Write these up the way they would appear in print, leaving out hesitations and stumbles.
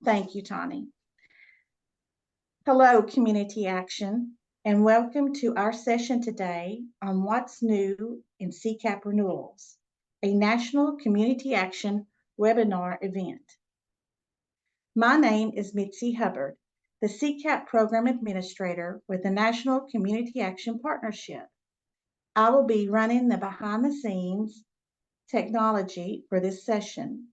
Thank you, Tawny. Hello, Community Action, and welcome to our session today on What's New in CCAP Renewals, a National Community Action webinar event. My name is Mitzi Hubbard, the CCAP Program Administrator with the National Community Action Partnership. I will be running the behind-the-scenes technology for this session.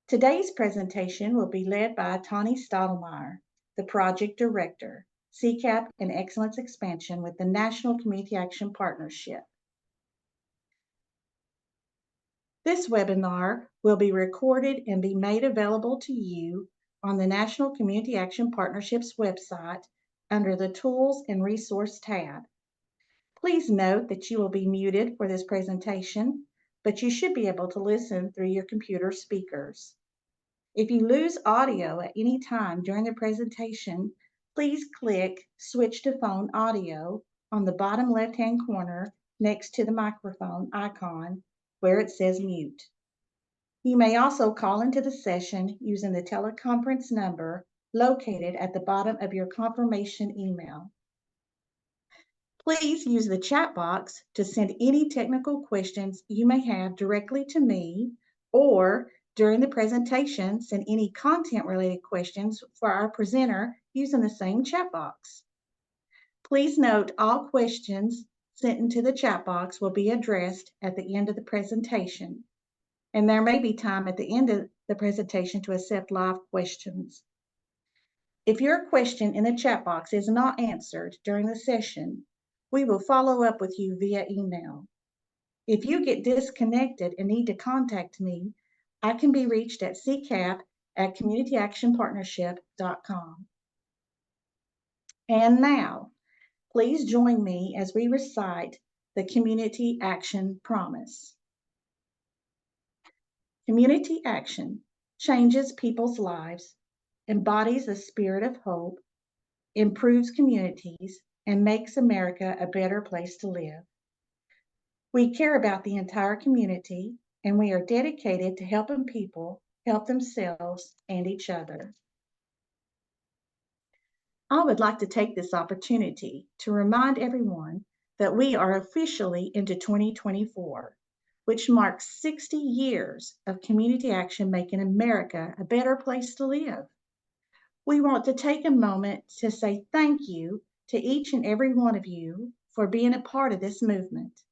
Today's presentation will be led by Tawny Stottlemyre, the Project Director, CCAP and Excellence Expansion with the National Community Action Partnership. This webinar will be recorded and be made available to you on the National Community Action Partnership's website under the Tools and Resource tab. Please note that you will be muted for this presentation, but you should be able to listen through your computer speakers. If you lose audio at any time during the presentation, please click Switch to Phone Audio on the bottom left-hand corner next to the microphone icon where it says mute. You may also call into the session using the teleconference number located at the bottom of your confirmation email. Please use the chat box to send any technical questions you may have directly to me, or during the presentation, send any content-related questions for our presenter using the same chat box. Please note all questions sent into the chat box will be addressed at the end of the presentation, and there may be time at the end of the presentation to accept live questions. If your question in the chat box is not answered during the session, we will follow up with you via email. If you get disconnected and need to contact me, I can be reached at ccap@communityactionpartnership.com. And now, please join me as we recite the Community Action Promise. Community action changes people's lives, embodies the spirit of hope, improves communities, and makes America a better place to live. We care about the entire community, and we are dedicated to helping people help themselves and each other. I would like to take this opportunity to remind everyone that we are officially into 2024, which marks 60 years of community action making America a better place to live. We want to take a moment to say thank you to each and every one of you for being a part of this movement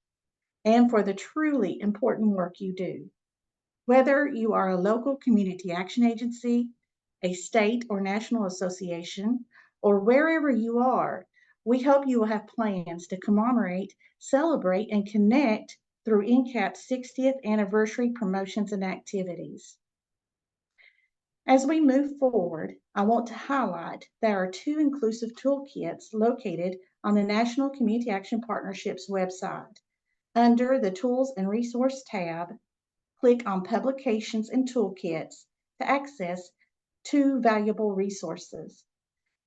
and for the truly important work you do. Whether you are a local community action agency, a state or national association, or wherever you are, we hope you will have plans to commemorate, celebrate, and connect through NCAP's 60th anniversary promotions and activities. As we move forward, I want to highlight there are 2 inclusive toolkits located on the National Community Action Partnership's website. Under the Tools and Resource tab, click on Publications and Toolkits to access 2 valuable resources: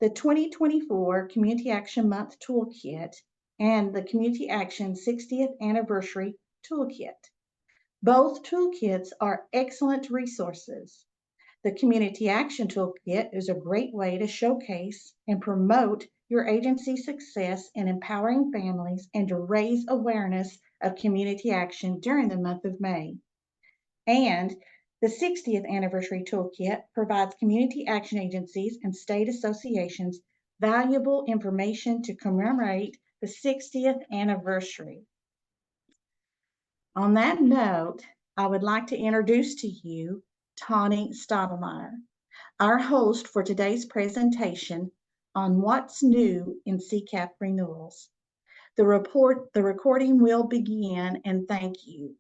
the 2024 Community Action Month Toolkit and the Community Action 60th Anniversary Toolkit. Both toolkits are excellent resources. The Community Action Toolkit is a great way to showcase and promote your agency's success in empowering families and to raise awareness of community action during the month of May. And the 60th Anniversary Toolkit provides community action agencies and state associations valuable information to commemorate the 60th anniversary. On that note, I would like to introduce to you Tawny Stottlemyre, our host for today's presentation on What's New in CCAP Renewals. The recording will begin, and thank you.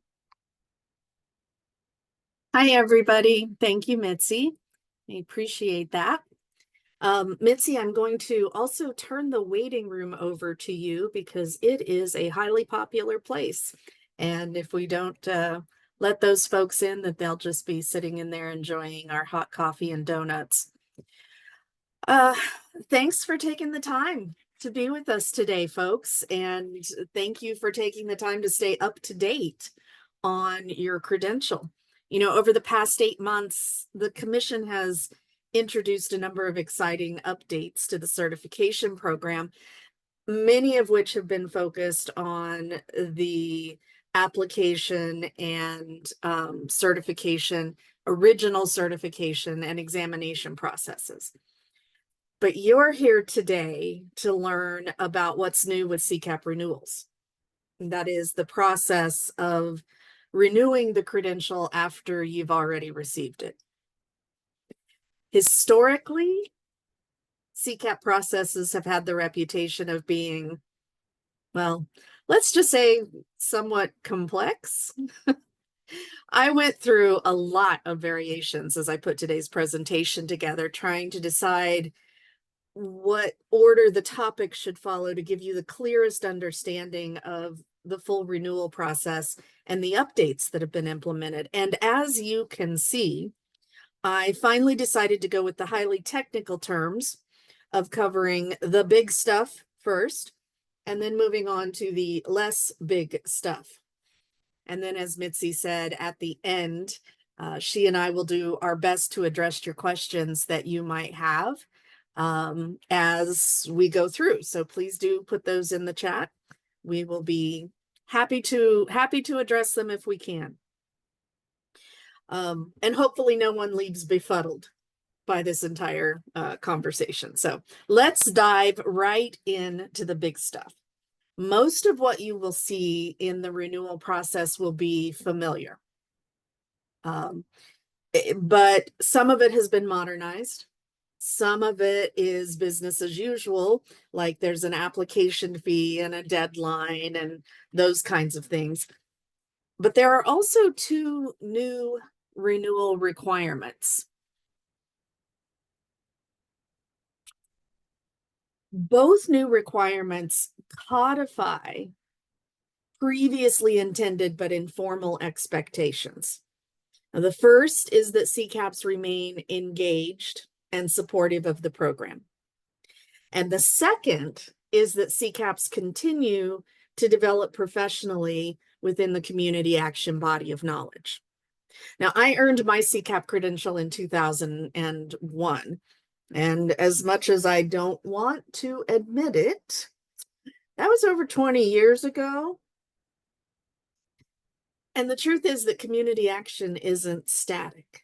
Hi, everybody. Thank you, Mitzi. I appreciate that. Mitzi, I'm going to also turn the waiting room over to you because it is a highly popular place. And if we don't let those folks in, that they'll just be sitting in there enjoying our hot coffee and donuts. Thanks for taking the time to be with us today, folks. And thank you for taking the time to stay up to date on your credential. You know, over the past 8 months, the commission has introduced a number of exciting updates to the certification program, many of which have been focused on the application and certification, original certification and examination processes. But you're here today to learn about what's new with CCAP renewals. And that is the process of renewing the credential after you've already received it. Historically, CCAP processes have had the reputation of being, well, let's just say somewhat complex. I went through a lot of variations as I put today's presentation together, trying to decide what order the topic should follow to give you the clearest understanding of the full renewal process and the updates that have been implemented. And as you can see, I finally decided to go with the highly technical terms of covering the big stuff first, and then moving on to the less big stuff. And then, as Mitzi said at the end, she and I will do our best to address your questions that you might have as we go through. So please do put those in the chat. We will be happy to address them if we can. And hopefully no one leaves befuddled by this entire conversation. So let's dive right into the big stuff. Most of what you will see in the renewal process will be familiar. But some of it has been modernized. Some of it is business as usual, like there's an application fee and a deadline and those kinds of things. But there are also two new renewal requirements. Both new requirements codify previously intended but informal expectations. Now, the first is that CCAPs remain engaged and supportive of the program. And the second is that CCAPs continue to develop professionally within the community action body of knowledge. Now, I earned my CCAP credential in 2001. And as much as I don't want to admit it, that was over 20 years ago. And the truth is that community action isn't static.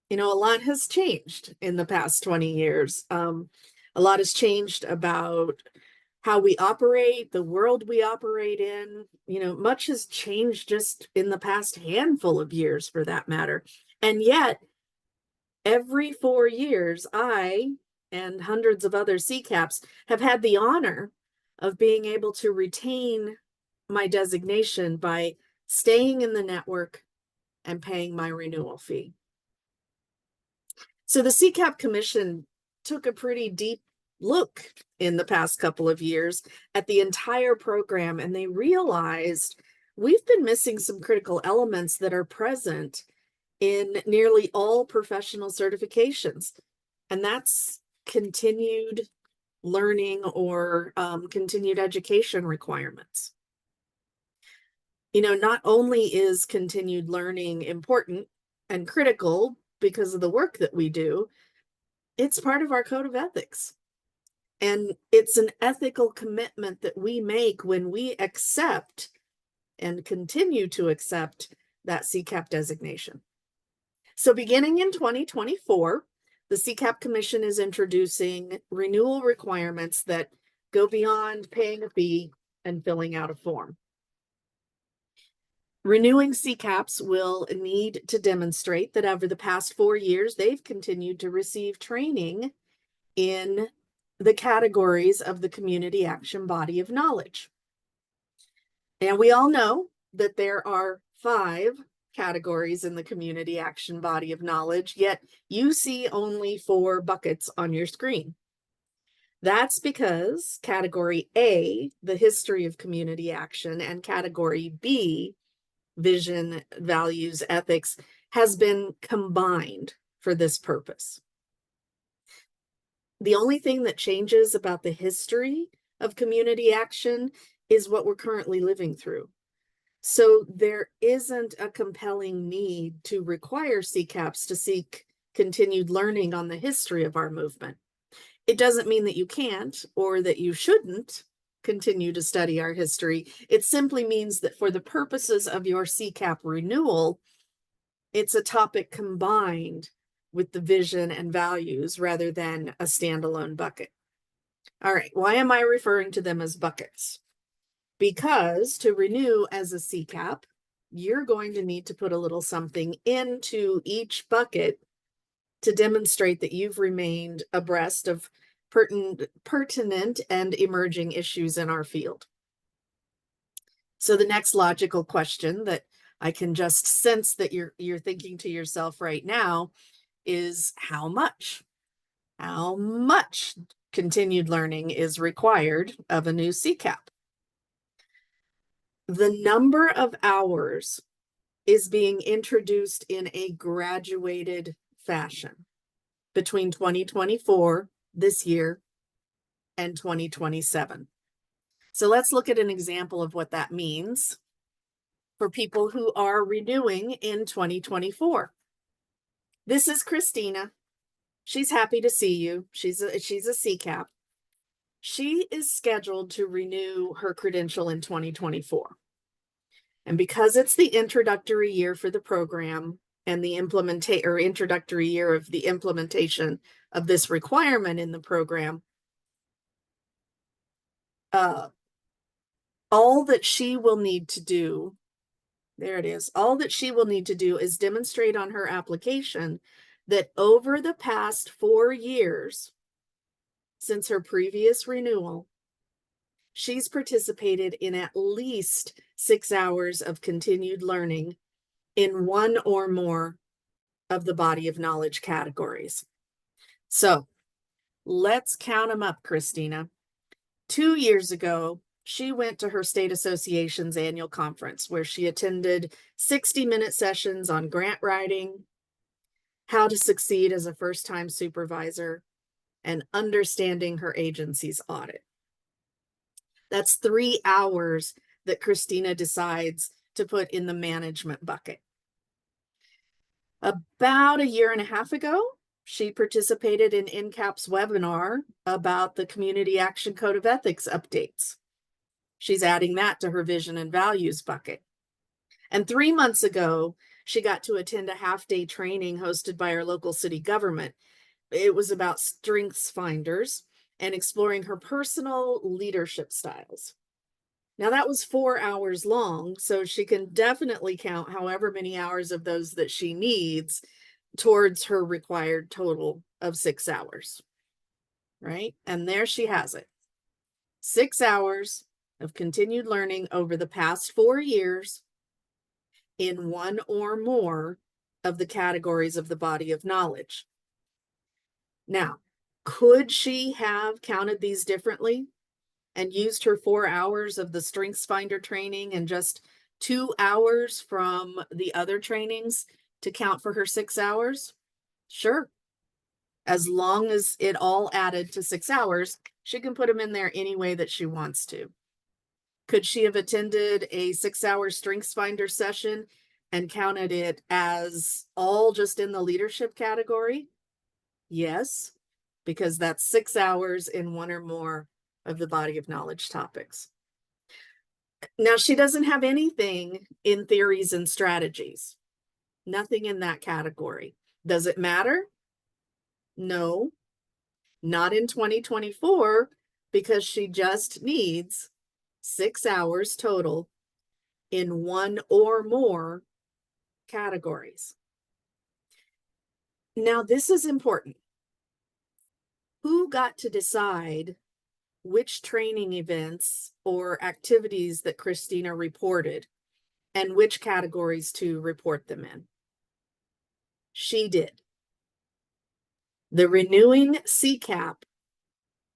You know, a lot has changed in the past 20 years. A lot has changed about how we operate, the world we operate in. You know, much has changed just in the past handful of years, for that matter. And yet, every 4 years, I and hundreds of other CCAPs have had the honor of being able to retain my designation by staying in the network and paying my renewal fee. So the CCAP Commission took a pretty deep look in the past couple of years at the entire program, and they realized we've been missing some critical elements that are present in nearly all professional certifications, and that's continued learning or continued education requirements. You know, not only is continued learning important and critical because of the work that we do, it's part of our code of ethics. And it's an ethical commitment that we make when we accept and continue to accept that CCAP designation. So beginning in 2024, the CCAP Commission is introducing renewal requirements that go beyond paying a fee and filling out a form. Renewing CCAPs will need to demonstrate that over the past 4 years, they've continued to receive training in the categories of the community action body of knowledge. And we all know that there are 5 categories in the community action body of knowledge, yet you see only 4 buckets on your screen. That's because category A, the history of community action, and category B, vision, values, ethics, has been combined for this purpose. The only thing that changes about the history of community action is what we're currently living through. So there isn't a compelling need to require CCAPs to seek continued learning on the history of our movement. It doesn't mean that you can't or that you shouldn't continue to study our history. It simply means that for the purposes of your CCAP renewal, it's a topic combined with the vision and values rather than a standalone bucket. All right, why am I referring to them as buckets? Because to renew as a CCAP, you're going to need to put a little something into each bucket to demonstrate that you've remained abreast of pertinent and emerging issues in our field. So the next logical question that I can just sense that you're thinking to yourself right now is how much? How much continued learning is required of a new CCAP? The number of hours is being introduced in a graduated fashion between 2024, this year, and 2027. So let's look at an example of what that means for people who are renewing in 2024. This is Christina. She's happy to see you. She's a CCAP. She is scheduled to renew her credential in 2024. And because it's the introductory year for the program and the introductory year of the implementation of this requirement in the program, all that she will need to do, there it is, all that she will need to do is demonstrate on her application that over the past 4 years since her previous renewal, she's participated in at least 6 hours of continued learning in one or more of the body of knowledge categories. So let's count them up, Christina. 2 years ago, she went to her state association's annual conference where she attended 60-minute sessions on grant writing, how to succeed as a first-time supervisor, and understanding her agency's audit. That's 3 hours that Christina decides to put in the management bucket. About 1.5 years ago, she participated in NCAP's webinar about the Community Action Code of Ethics updates. She's adding that to her vision and values bucket. And 3 months ago, she got to attend a half-day training hosted by our local city government. It was about strengths finders and exploring her personal leadership styles. Now that was 4 hours long, so she can definitely count however many hours of those that she needs towards her required total of 6 hours, right? And there she has it. 6 hours of continued learning over the past 4 years in one or more of the categories of the body of knowledge. Now, could she have counted these differently and used her 4 hours of the Strengths Finder training and just 2 hours from the other trainings to count for her 6 hours? Sure. As long as it all added to 6 hours, she can put them in there any way that she wants to. Could she have attended a 6-hour Strengths Finder session and counted it as all just in the leadership category? Yes, because that's 6 hours in one or more of the body of knowledge topics. Now, she doesn't have anything in theories and strategies, nothing in that category. Does it matter? No, not in 2024, because she just needs 6 hours total in one or more categories. Now, this is important. Who got to decide which training events or activities that Christina reported and which categories to report them in? She did. The renewing CCAP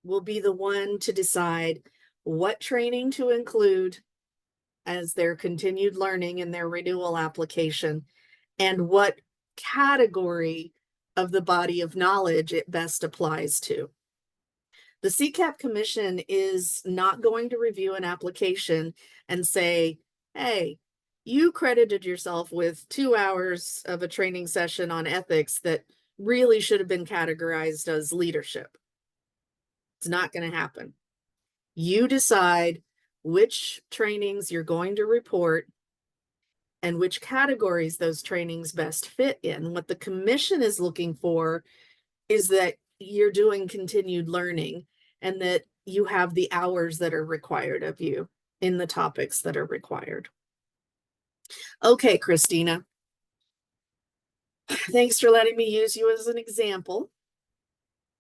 will be the one to decide what training to include as their continued learning in their renewal application and what category of the body of knowledge it best applies to. The CCAP Commission is not going to review an application and say, hey, you credited yourself with 2 hours of a training session on ethics that really should have been categorized as leadership. It's not going to happen. You decide which trainings you're going to report and which categories those trainings best fit in. What the commission is looking for is that you're doing continued learning and that you have the hours that are required of you in the topics that are required. Okay, Christina. Thanks for letting me use you as an example.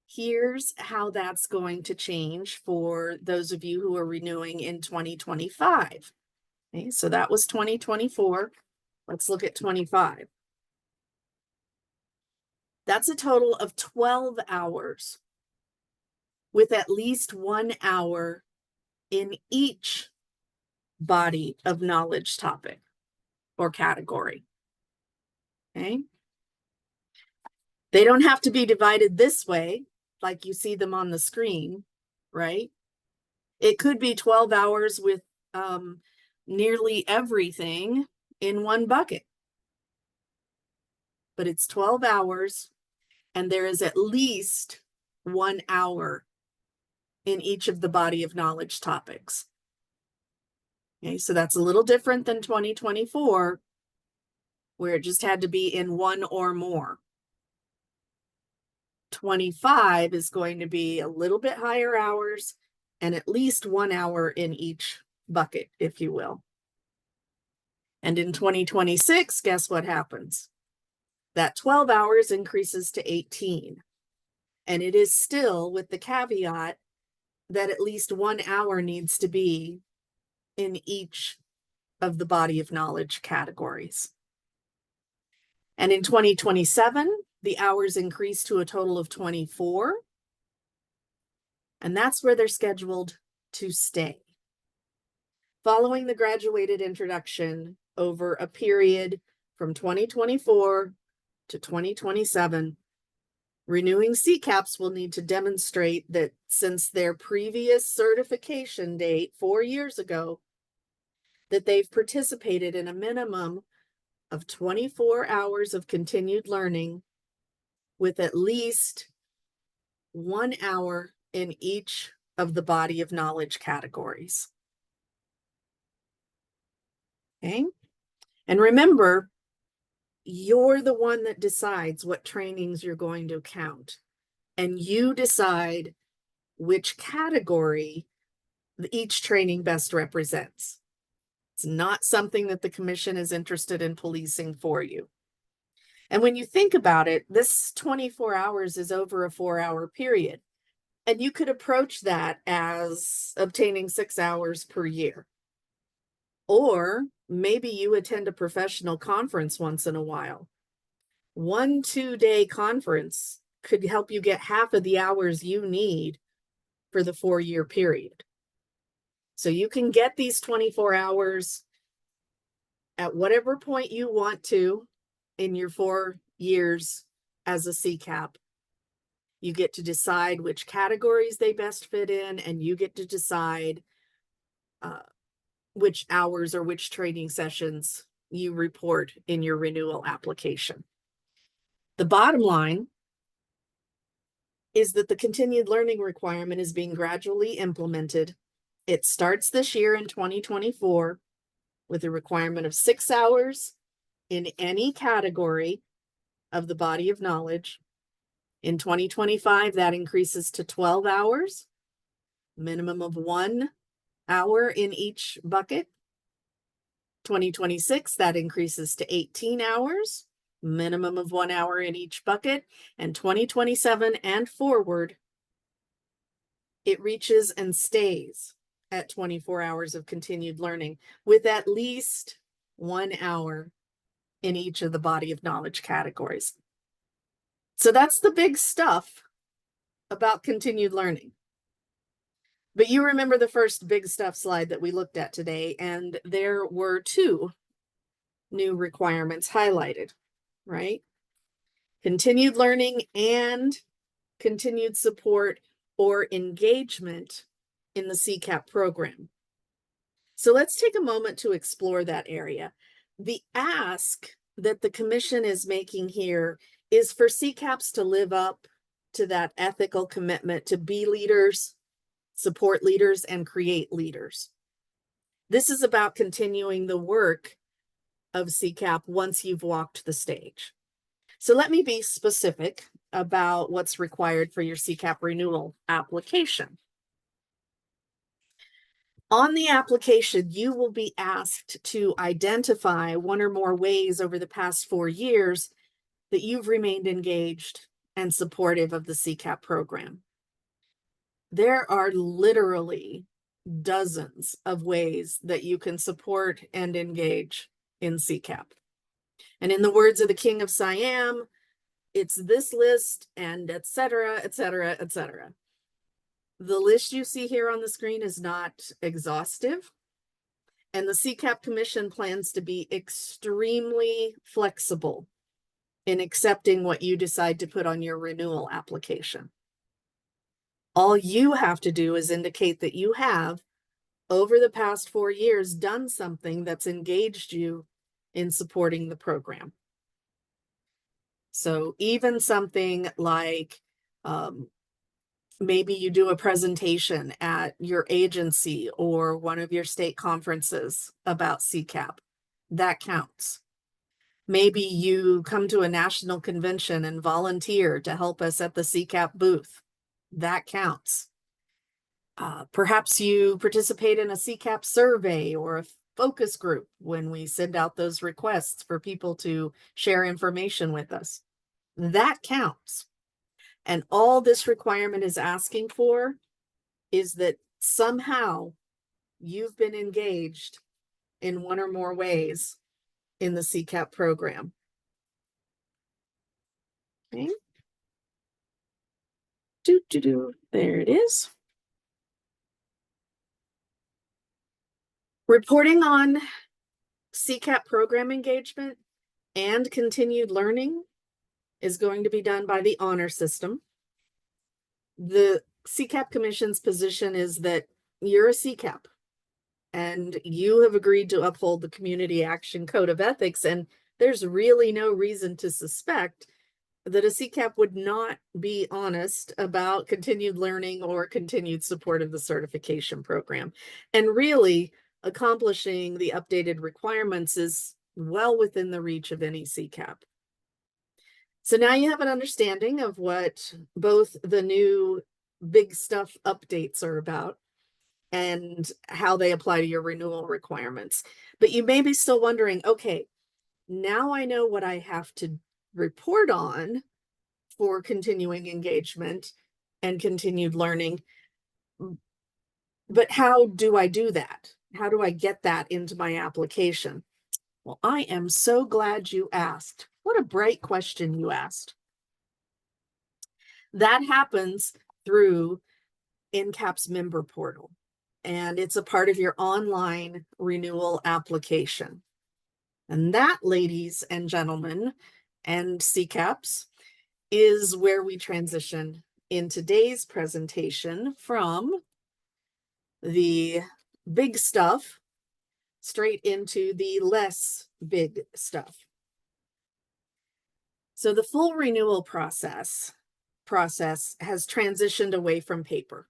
Here's how that's going to change for those of you who are renewing in 2025. Okay, so that was 2024. Let's look at 25. That's a total of 12 hours with at least 1 hour in each body of knowledge topic or category. Okay. They don't have to be divided this way, like you see them on the screen, right? It could be 12 hours with nearly everything in one bucket. But it's 12 hours, and there is at least 1 hour in each of the body of knowledge topics. Okay, so that's a little different than 2024, where it just had to be in one or more. 25 is going to be a little bit higher hours and at least 1 hour in each bucket, if you will. And in 2026, guess what happens? That 12 hours increases to 18. And it is still with the caveat that at least 1 hour needs to be in each of the body of knowledge categories. And in 2027, the hours increase to a total of 24. And that's where they're scheduled to stay. Following the graduated introduction over a period from 2024 to 2027, renewing CCAPs will need to demonstrate that since their previous certification date 4 years ago, that they've participated in a minimum of 24 hours of continued learning with at least 1 hour in each of the body of knowledge categories. Okay. And remember, you're the one that decides what trainings you're going to count, and you decide which category each training best represents. It's not something that the commission is interested in policing for you. And when you think about it, this 24 hours is over a 4-hour period. And you could approach that as obtaining 6 hours per year. Or maybe you attend a professional conference once in a while. 1 2-day conference could help you get half of the hours you need for the 4-year period. So you can get these 24 hours at whatever point you want to in your 4 years as a CCAP. You get to decide which categories they best fit in, and you get to decide which hours or which training sessions you report in your renewal application. The bottom line is that the continued learning requirement is being gradually implemented. It starts this year in 2024 with a requirement of 6 hours in any category of the body of knowledge. In 2025, that increases to 12 hours, minimum of 1 hour in each bucket. 2026, that increases to 18 hours, minimum of 1 hour in each bucket. And 2027 and forward, it reaches and stays at 24 hours of continued learning with at least 1 hour in each of the body of knowledge categories. So that's the big stuff about continued learning. But you remember the first big stuff slide that we looked at today, and there were 2 new requirements highlighted, right? Continued learning and continued support or engagement in the CCAP program. So let's take a moment to explore that area. The ask that the commission is making here is for CCAPs to live up to that ethical commitment to be leaders, support leaders, and create leaders. This is about continuing the work of CCAP once you've walked the stage. So let me be specific about what's required for your CCAP renewal application. On the application, you will be asked to identify one or more ways over the past 4 years that you've remained engaged and supportive of the CCAP program. There are literally dozens of ways that you can support and engage in CCAP. And in the words of the King of Siam, it's this list and et cetera, et cetera, et cetera. The list you see here on the screen is not exhaustive, and the CCAP Commission plans to be extremely flexible in accepting what you decide to put on your renewal application. All you have to do is indicate that you have, over the past 4 years, done something that's engaged you in supporting the program. So even something like maybe you do a presentation at your agency or one of your state conferences about CCAP, that counts. Maybe you come to a national convention and volunteer to help us at the CCAP booth, that counts. Perhaps you participate in a CCAP survey or a focus group when we send out those requests for people to share information with us. That counts. And all this requirement is asking for is that somehow you've been engaged in one or more ways in the CCAP program. Okay. There it is. Reporting on CCAP program engagement and continued learning is going to be done by the honor system. The CCAP Commission's position is that you're a CCAP and you have agreed to uphold the Community Action Code of Ethics, and there's really no reason to suspect that a CCAP would not be honest about continued learning or continued support of the certification program. And really, accomplishing the updated requirements is well within the reach of any CCAP. So now you have an understanding of what both the new big stuff updates are about and how they apply to your renewal requirements. But you may be still wondering, okay, now I know what I have to report on for continuing engagement and continued learning, but how do I do that? How do I get that into my application? Well, I am so glad you asked. What a bright question you asked. That happens through NCAP's member portal, and it's a part of your online renewal application. And that, ladies and gentlemen, and CCAPs, is where we transition in today's presentation from the big stuff straight into the less big stuff. So the full renewal process has transitioned away from paper,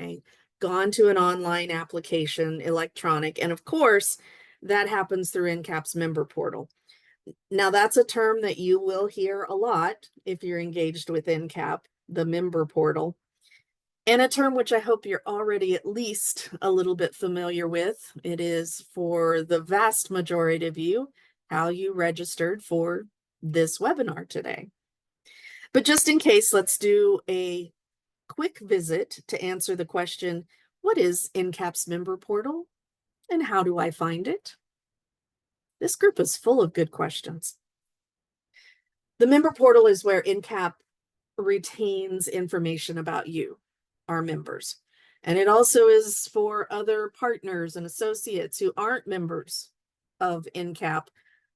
okay? Gone to an online application, electronic, and of course, that happens through NCAP's member portal. Now, that's a term that you will hear a lot if you're engaged with NCAP, the member portal, and a term which I hope you're already at least a little bit familiar with. It is, for the vast majority of you, how you registered for this webinar today. But just in case, let's do a quick visit to answer the question, what is NCAP's member portal and how do I find it? This group is full of good questions. The member portal is where NCAP retains information about you, our members. And it also is for other partners and associates who aren't members of NCAP.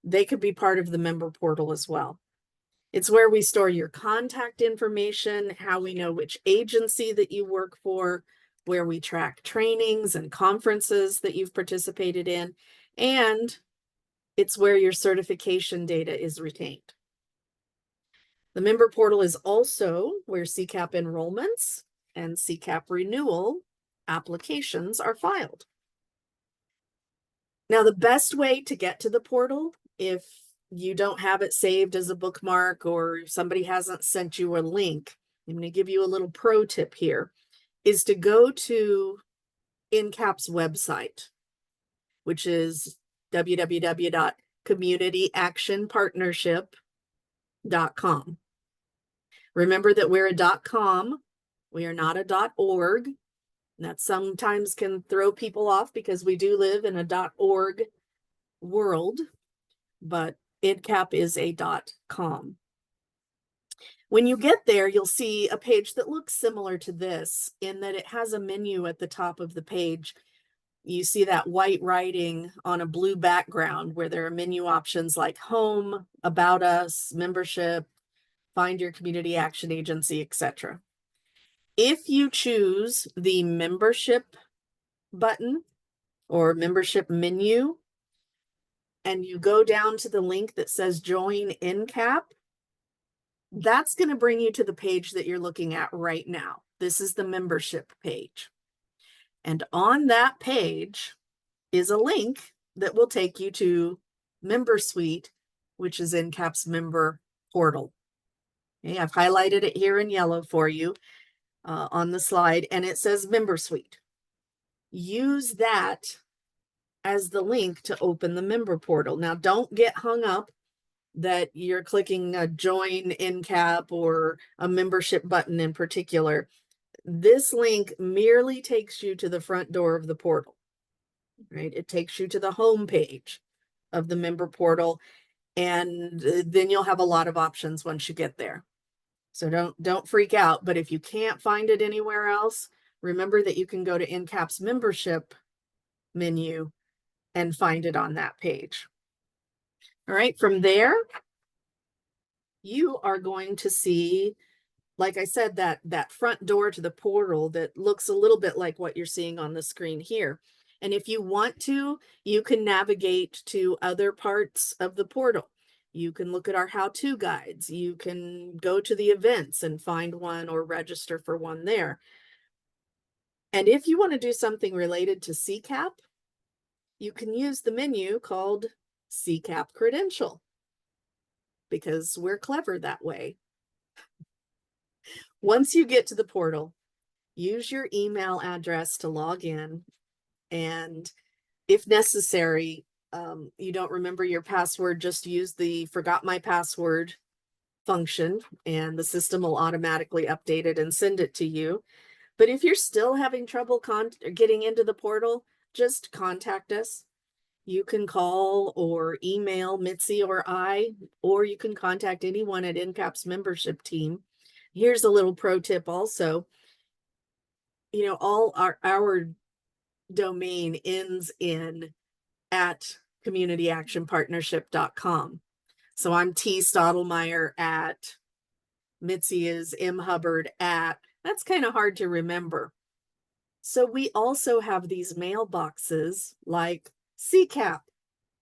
They could be part of the member portal as well. It's where we store your contact information, how we know which agency that you work for, where we track trainings and conferences that you've participated in, and it's where your certification data is retained. The member portal is also where CCAP enrollments and CCAP renewal applications are filed. Now, the best way to get to the portal, if you don't have it saved as a bookmark or somebody hasn't sent you a link, I'm going to give you a little pro tip here, is to go to NCAP's website, which is www.communityactionpartnership.com. Remember that we're a .com. We are not a .org. That sometimes can throw people off because we do live in a .org world, but NCAP is a .com. When you get there, you'll see a page that looks similar to this in that it has a menu at the top of the page. You see that white writing on a blue background where there are menu options like home, about us, membership, find your community action agency, etc. If you choose the membership button or membership menu, and you go down to the link that says join NCAP, that's going to bring you to the page that you're looking at right now. This is the membership page. And on that page is a link that will take you to Member Suite, which is NCAP's member portal. Okay, I've highlighted it here in yellow for you on the slide, and it says Member Suite. Use that as the link to open the member portal. Now, don't get hung up that you're clicking a join NCAP or a membership button in particular. This link merely takes you to the front door of the portal, right? It takes you to the home page of the member portal, and then you'll have a lot of options once you get there. So don't freak out, but if you can't find it anywhere else, remember that you can go to NCAP's membership menu and find it on that page. All right, from there, you are going to see, like I said, that front door to the portal that looks a little bit like what you're seeing on the screen here. And if you want to, you can navigate to other parts of the portal. You can look at our how-to guides. You can go to the events and find one or register for one there. And if you want to do something related to CCAP, you can use the menu called CCAP Credential, because we're clever that way. Once you get to the portal, use your email address to log in, and if necessary, you don't remember your password, just use the forgot my password function and the system will automatically update it and send it to you. But if you're still having trouble getting into the portal, just contact us. You can call or email Mitzi or I, or you can contact anyone at NCAP's membership team. Here's a little pro tip also. You know, all our domain ends in @communityactionpartnership.com. So I'm T. Stottlemyre at, Mitzi is M. Hubbard at. That's kind of hard to remember. So we also have these mailboxes like CCAP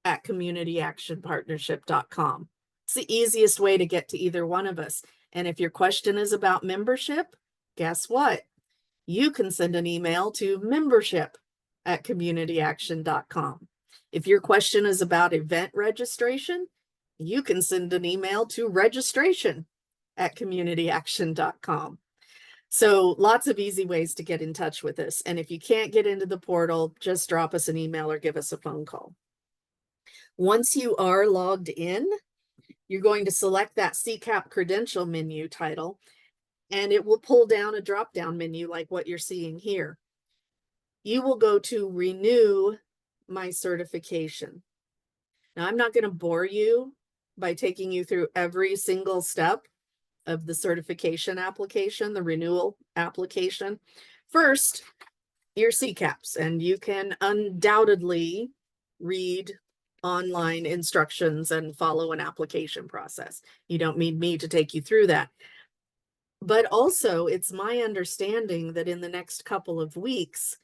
at communityactionpartnership.com. It's the easiest way to get to either one of us. And if your question is about membership, guess what? You can send an email to membership@communityaction.com. If your question is about event registration, you can send an email to registration@communityaction.com. So lots of easy ways to get in touch with us. And if you can't get into the portal, just drop us an email or give us a phone call. Once you are logged in, you're going to select that CCAP credential menu title, and it will pull down a drop-down menu like what you're seeing here. You will go to renew my certification. Now, I'm not going to bore you by taking you through every single step of the certification application, the renewal application. First, your CCAPs, and you can undoubtedly read online instructions and follow an application process. You don't need me to take you through that. But also, it's my understanding that in the next couple of weeks,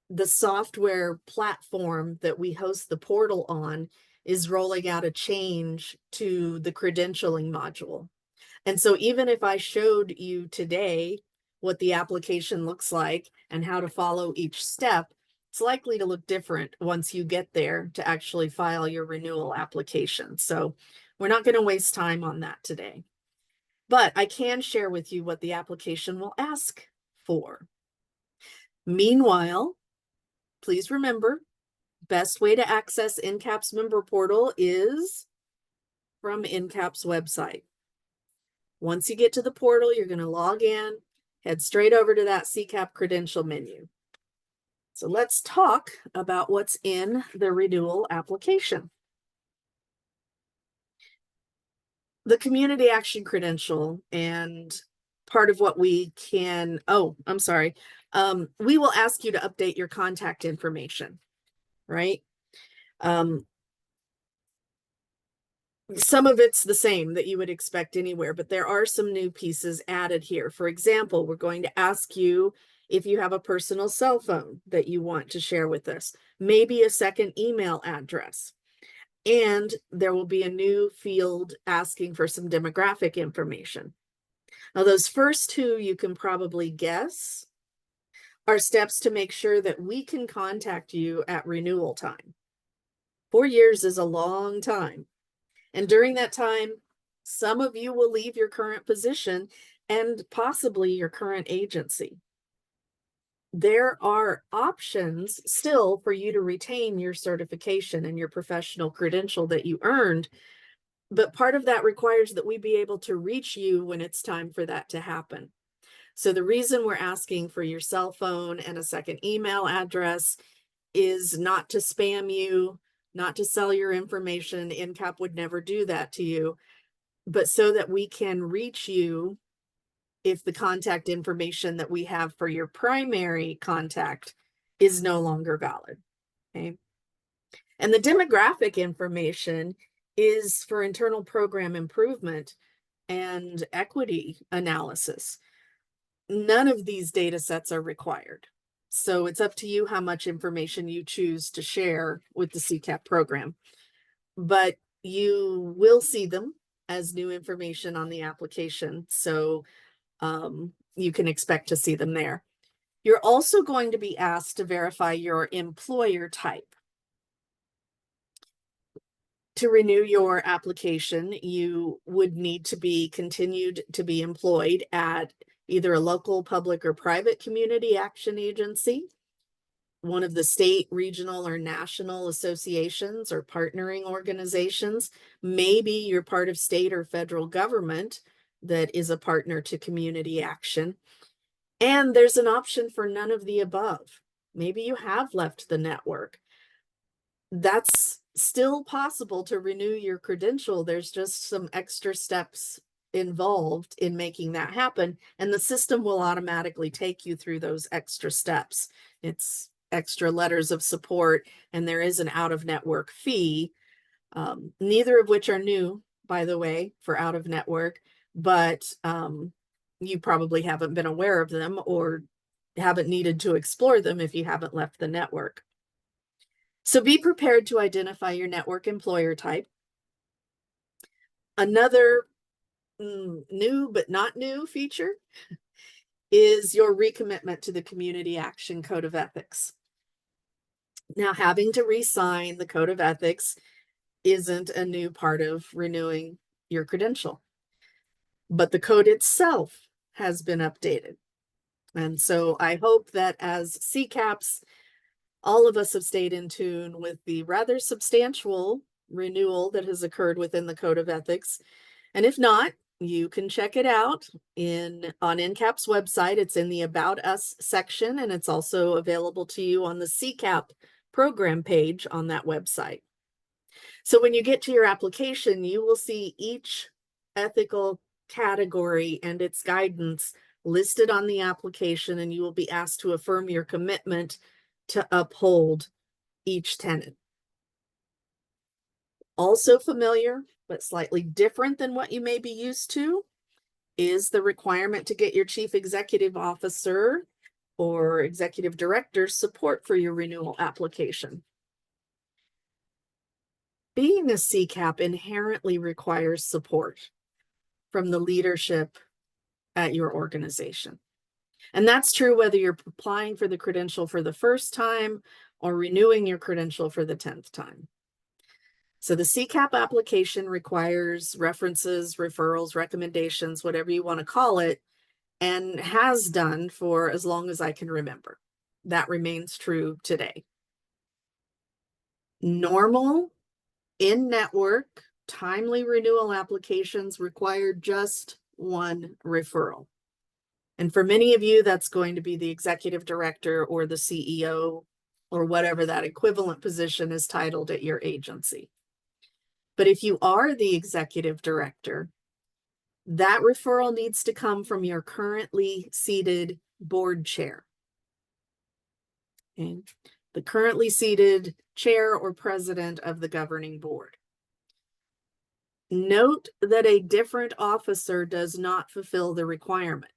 the software platform that we host the portal on is rolling out a change to the credentialing module. And so even if I showed you today what the application looks like and how to follow each step, it's likely to look different once you get there to actually file your renewal application. So we're not going to waste time on that today. But I can share with you what the application will ask for. Meanwhile, please remember, best way to access NCAP's member portal is from NCAP's website. Once you get to the portal, you're going to log in, head straight over to that CCAP credential menu. So let's talk about what's in the renewal application. The community action credential, and part of what we can, we will ask you to update your contact information, right? Some of it's the same that you would expect anywhere, but there are some new pieces added here. For example, we're going to ask you if you have a personal cell phone that you want to share with us, maybe a second email address. And there will be a new field asking for some demographic information. Now, those first two you can probably guess are steps to make sure that we can contact you at renewal time. 4 years is a long time. And during that time, some of you will leave your current position and possibly your current agency. There are options still for you to retain your certification and your professional credential that you earned, but part of that requires that we be able to reach you when it's time for that to happen. So the reason we're asking for your cell phone and a second email address is not to spam you, not to sell your information. NCAP would never do that to you, but so that we can reach you if the contact information that we have for your primary contact is no longer valid. Okay. And the demographic information is for internal program improvement and equity analysis. None of these data sets are required. So it's up to you how much information you choose to share with the CCAP program. But you will see them as new information on the application. So you can expect to see them there. You're also going to be asked to verify your employer type. To renew your application, you would need to be continued to be employed at either a local, public, or private community action agency, one of the state, regional, or national associations or partnering organizations. Maybe you're part of state or federal government that is a partner to community action. And there's an option for none of the above. Maybe you have left the network. That's still possible to renew your credential. There's just some extra steps involved in making that happen, and the system will automatically take you through those extra steps. It's extra letters of support, and there is an out-of-network fee, neither of which are new, by the way, for out-of-network, but you probably haven't been aware of them or haven't needed to explore them if you haven't left the network. So be prepared to identify your network employer type. Another new but not new feature is your recommitment to the Community Action Code of Ethics. Now, having to re-sign the Code of Ethics isn't a new part of renewing your credential, but the code itself has been updated. And so I hope that as CCAPs, all of us have stayed in tune with the rather substantial renewal that has occurred within the Code of Ethics. And if not, you can check it out on NCAP's website. It's in the About Us section, and it's also available to you on the CCAP program page on that website. So when you get to your application, you will see each ethical category and its guidance listed on the application, and you will be asked to affirm your commitment to uphold each tenet. Also familiar, but slightly different than what you may be used to, is the requirement to get your chief executive officer or executive director's support for your renewal application. Being a CCAP inherently requires support from the leadership at your organization. And that's true whether you're applying for the credential for the first time or renewing your credential for the 10th time. So the CCAP application requires references, referrals, recommendations, whatever you want to call it, and has done for as long as I can remember. That remains true today. Normal, in-network, timely renewal applications require just one referral. And for many of you, that's going to be the executive director or the CEO or whatever that equivalent position is titled at your agency. But if you are the executive director, that referral needs to come from your currently seated board chair. Okay. The currently seated chair or president of the governing board. Note that a different officer does not fulfill the requirement.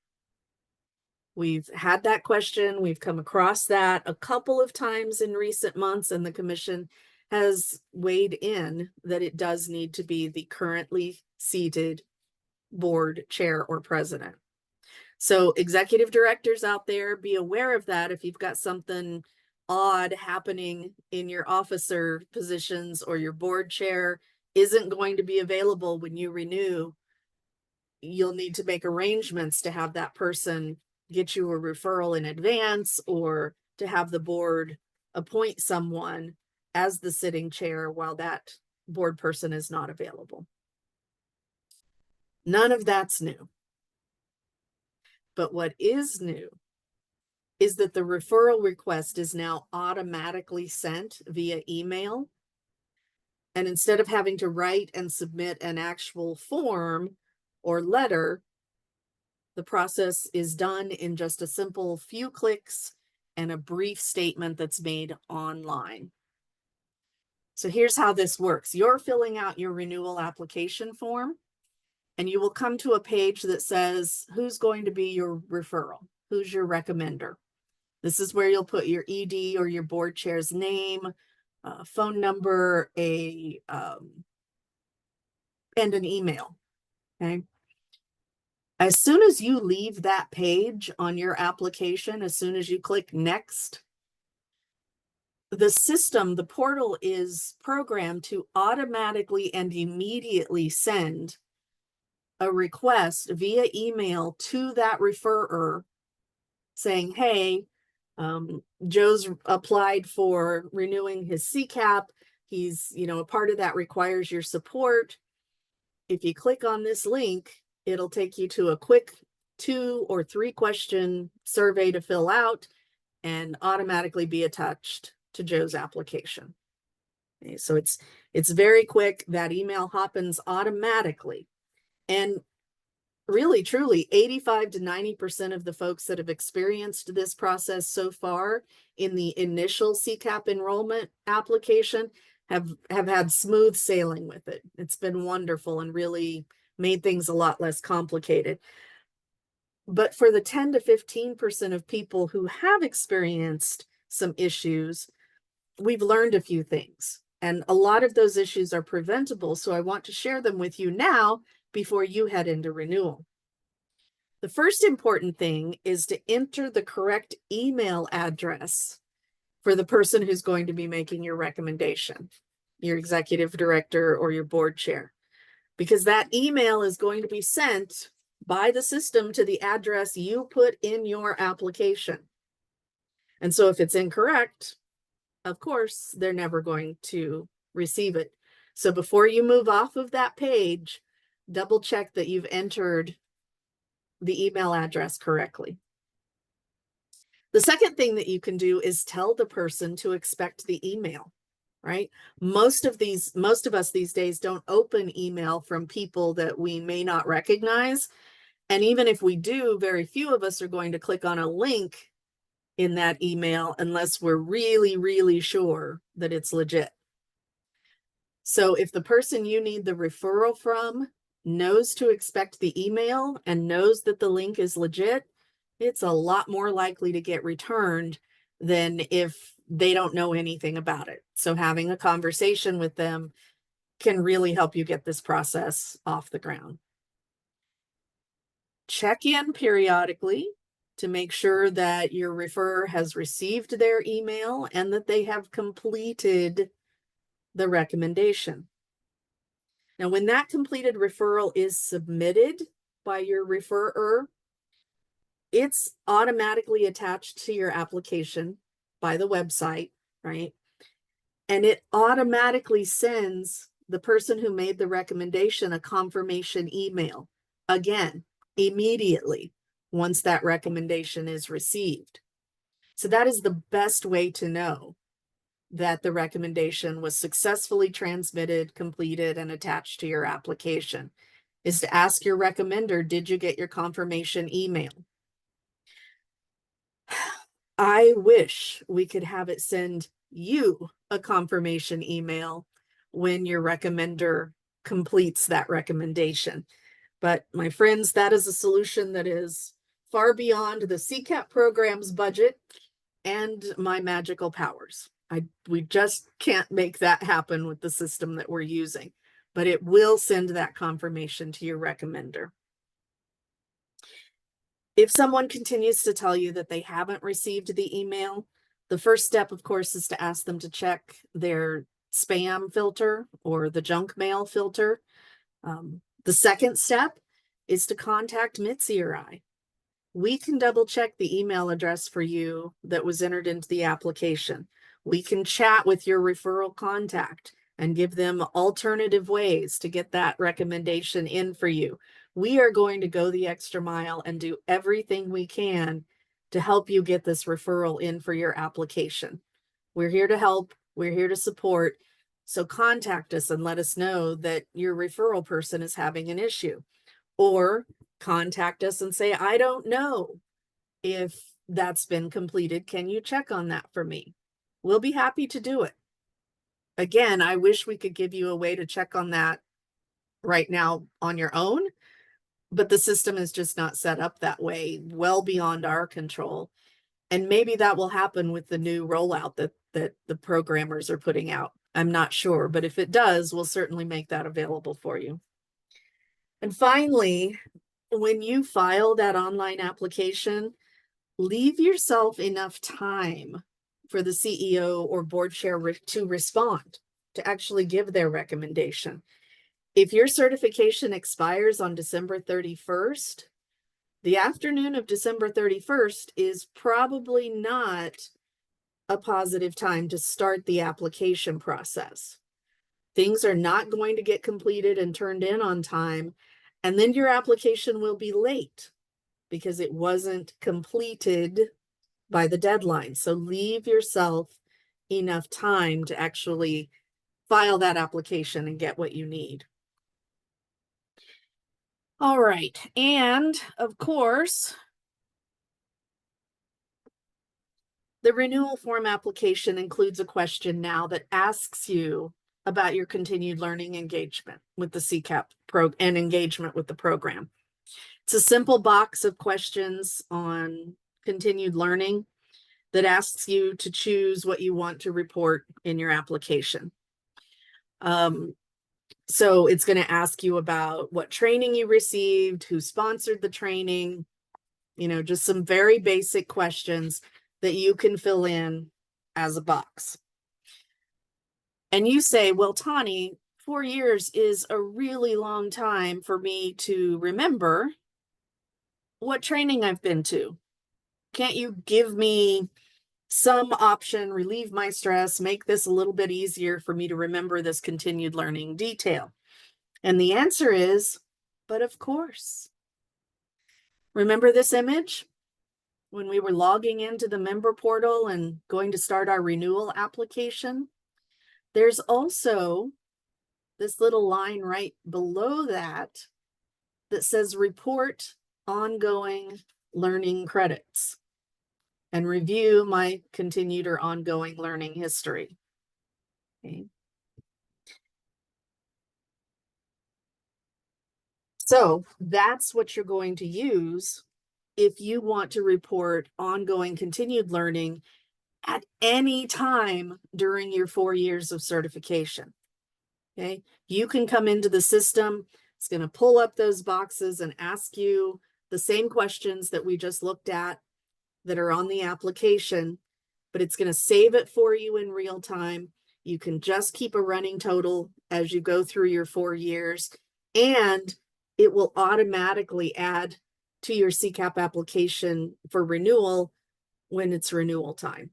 We've had that question. We've come across that a couple of times in recent months, and the commission has weighed in that it does need to be the currently seated board chair or president. So executive directors out there, be aware of that. If you've got something odd happening in your officer positions or your board chair isn't going to be available when you renew, you'll need to make arrangements to have that person get you a referral in advance or to have the board appoint someone as the sitting chair while that board person is not available. None of that's new. But what is new is that the referral request is now automatically sent via email. And instead of having to write and submit an actual form or letter, the process is done in just a simple few clicks and a brief statement that's made online. So here's how this works. You're filling out your renewal application form, and you will come to a page that says, who's going to be your referral? Who's your recommender? This is where you'll put your ED or your board chair's name, phone number, and an email, okay? As soon as you leave that page on your application, as soon as you click next, the system, the portal is programmed to automatically and immediately send a request via email to that referrer saying, hey, Joe's applied for renewing his CCAP. He's, a part of that requires your support. If you click on this link, it'll take you to a quick 2 or 3 question survey to fill out and automatically be attached to Joe's application. Okay, so it's very quick. That email happens automatically. And really, truly, 85 to 90% of the folks that have experienced this process so far in the initial CCAP enrollment application have had smooth sailing with it. It's been wonderful and really made things a lot less complicated. But for the 10 to 15% of people who have experienced some issues, we've learned a few things. And a lot of those issues are preventable. So I want to share them with you now before you head into renewal. The first important thing is to enter the correct email address for the person who's going to be making your recommendation, your executive director or your board chair, because that email is going to be sent by the system to the address you put in your application. And so if it's incorrect, of course, they're never going to receive it. So before you move off of that page, double check that you've entered the email address correctly. The second thing that you can do is tell the person to expect the email, right? Most of us these days don't open email from people that we may not recognize. And even if we do, very few of us are going to click on a link in that email unless we're really, really sure that it's legit. So if the person you need the referral from knows to expect the email and knows that the link is legit, it's a lot more likely to get returned than if they don't know anything about it. So having a conversation with them can really help you get this process off the ground. check in periodically to make sure that your referrer has received their email and that they have completed the recommendation. Now, when that completed referral is submitted by your referrer, it's automatically attached to your application by the website, right? And it automatically sends the person who made the recommendation a confirmation email, again, immediately once that recommendation is received. So that is the best way to know that the recommendation was successfully transmitted, completed, and attached to your application, is to ask your recommender, did you get your confirmation email? I wish we could have it send you a confirmation email when your recommender completes that recommendation. But my friends, that is a solution that is far beyond the CCAP program's budget and my magical powers. We just can't make that happen with the system that we're using, but it will send that confirmation to your recommender. If someone continues to tell you that they haven't received the email, the first step, of course, is to ask them to check their spam filter or the junk mail filter. The second step is to contact Mitzi or I. We can double check the email address for you that was entered into the application. We can chat with your referral contact and give them alternative ways to get that recommendation in for you. We are going to go the extra mile and do everything we can to help you get this referral in for your application. We're here to help. We're here to support. So contact us and let us know that your referral person is having an issue. Or contact us and say, I don't know if that's been completed. Can you check on that for me? We'll be happy to do it. Again, I wish we could give you a way to check on that right now on your own, but the system is just not set up that way, well beyond our control. And maybe that will happen with the new rollout that the programmers are putting out. I'm not sure, but if it does, we'll certainly make that available for you. And finally, when you file that online application, leave yourself enough time for the CEO or board chair to respond, to actually give their recommendation. If your certification expires on December 31st, the afternoon of December 31st is probably not a positive time to start the application process. Things are not going to get completed and turned in on time, and then your application will be late because it wasn't completed by the deadline. So leave yourself enough time to actually file that application and get what you need. All right, and of course, the renewal form application includes a question now that asks you about your continued learning engagement with the CCAP and engagement with the program. It's a simple box of questions on continued learning that asks you to choose what you want to report in your application. So it's going to ask you about what training you received, who sponsored the training, just some very basic questions that you can fill in as a box. And you say, well, Tani, 4 years is a really long time for me to remember what training I've been to. Can't you give me some option, relieve my stress, make this a little bit easier for me to remember this continued learning detail? And the answer is, but of course. Remember this image? When we were logging into the member portal and going to start our renewal application, there's also this little line right below that that says report ongoing learning credits and review my continued or ongoing learning history. Okay. So that's what you're going to use if you want to report ongoing continued learning at any time during your 4 years of certification. Okay, you can come into the system. It's going to pull up those boxes and ask you the same questions that we just looked at that are on the application, but it's going to save it for you in real time. You can just keep a running total as you go through your 4 years, and it will automatically add to your CCAP application for renewal when it's renewal time.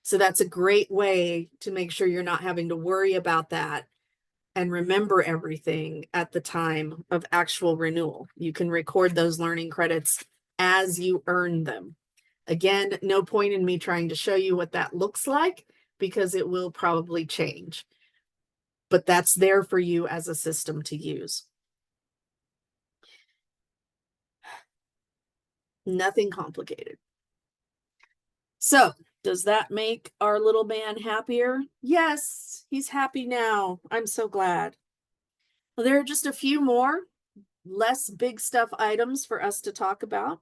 So that's a great way to make sure you're not having to worry about that and remember everything at the time of actual renewal. You can record those learning credits as you earn them. Again, no point in me trying to show you what that looks like because it will probably change. But that's there for you as a system to use. Nothing complicated. So, does that make our little man happier? Yes, he's happy now. I'm so glad. Well, there are just a few more less big stuff items for us to talk about.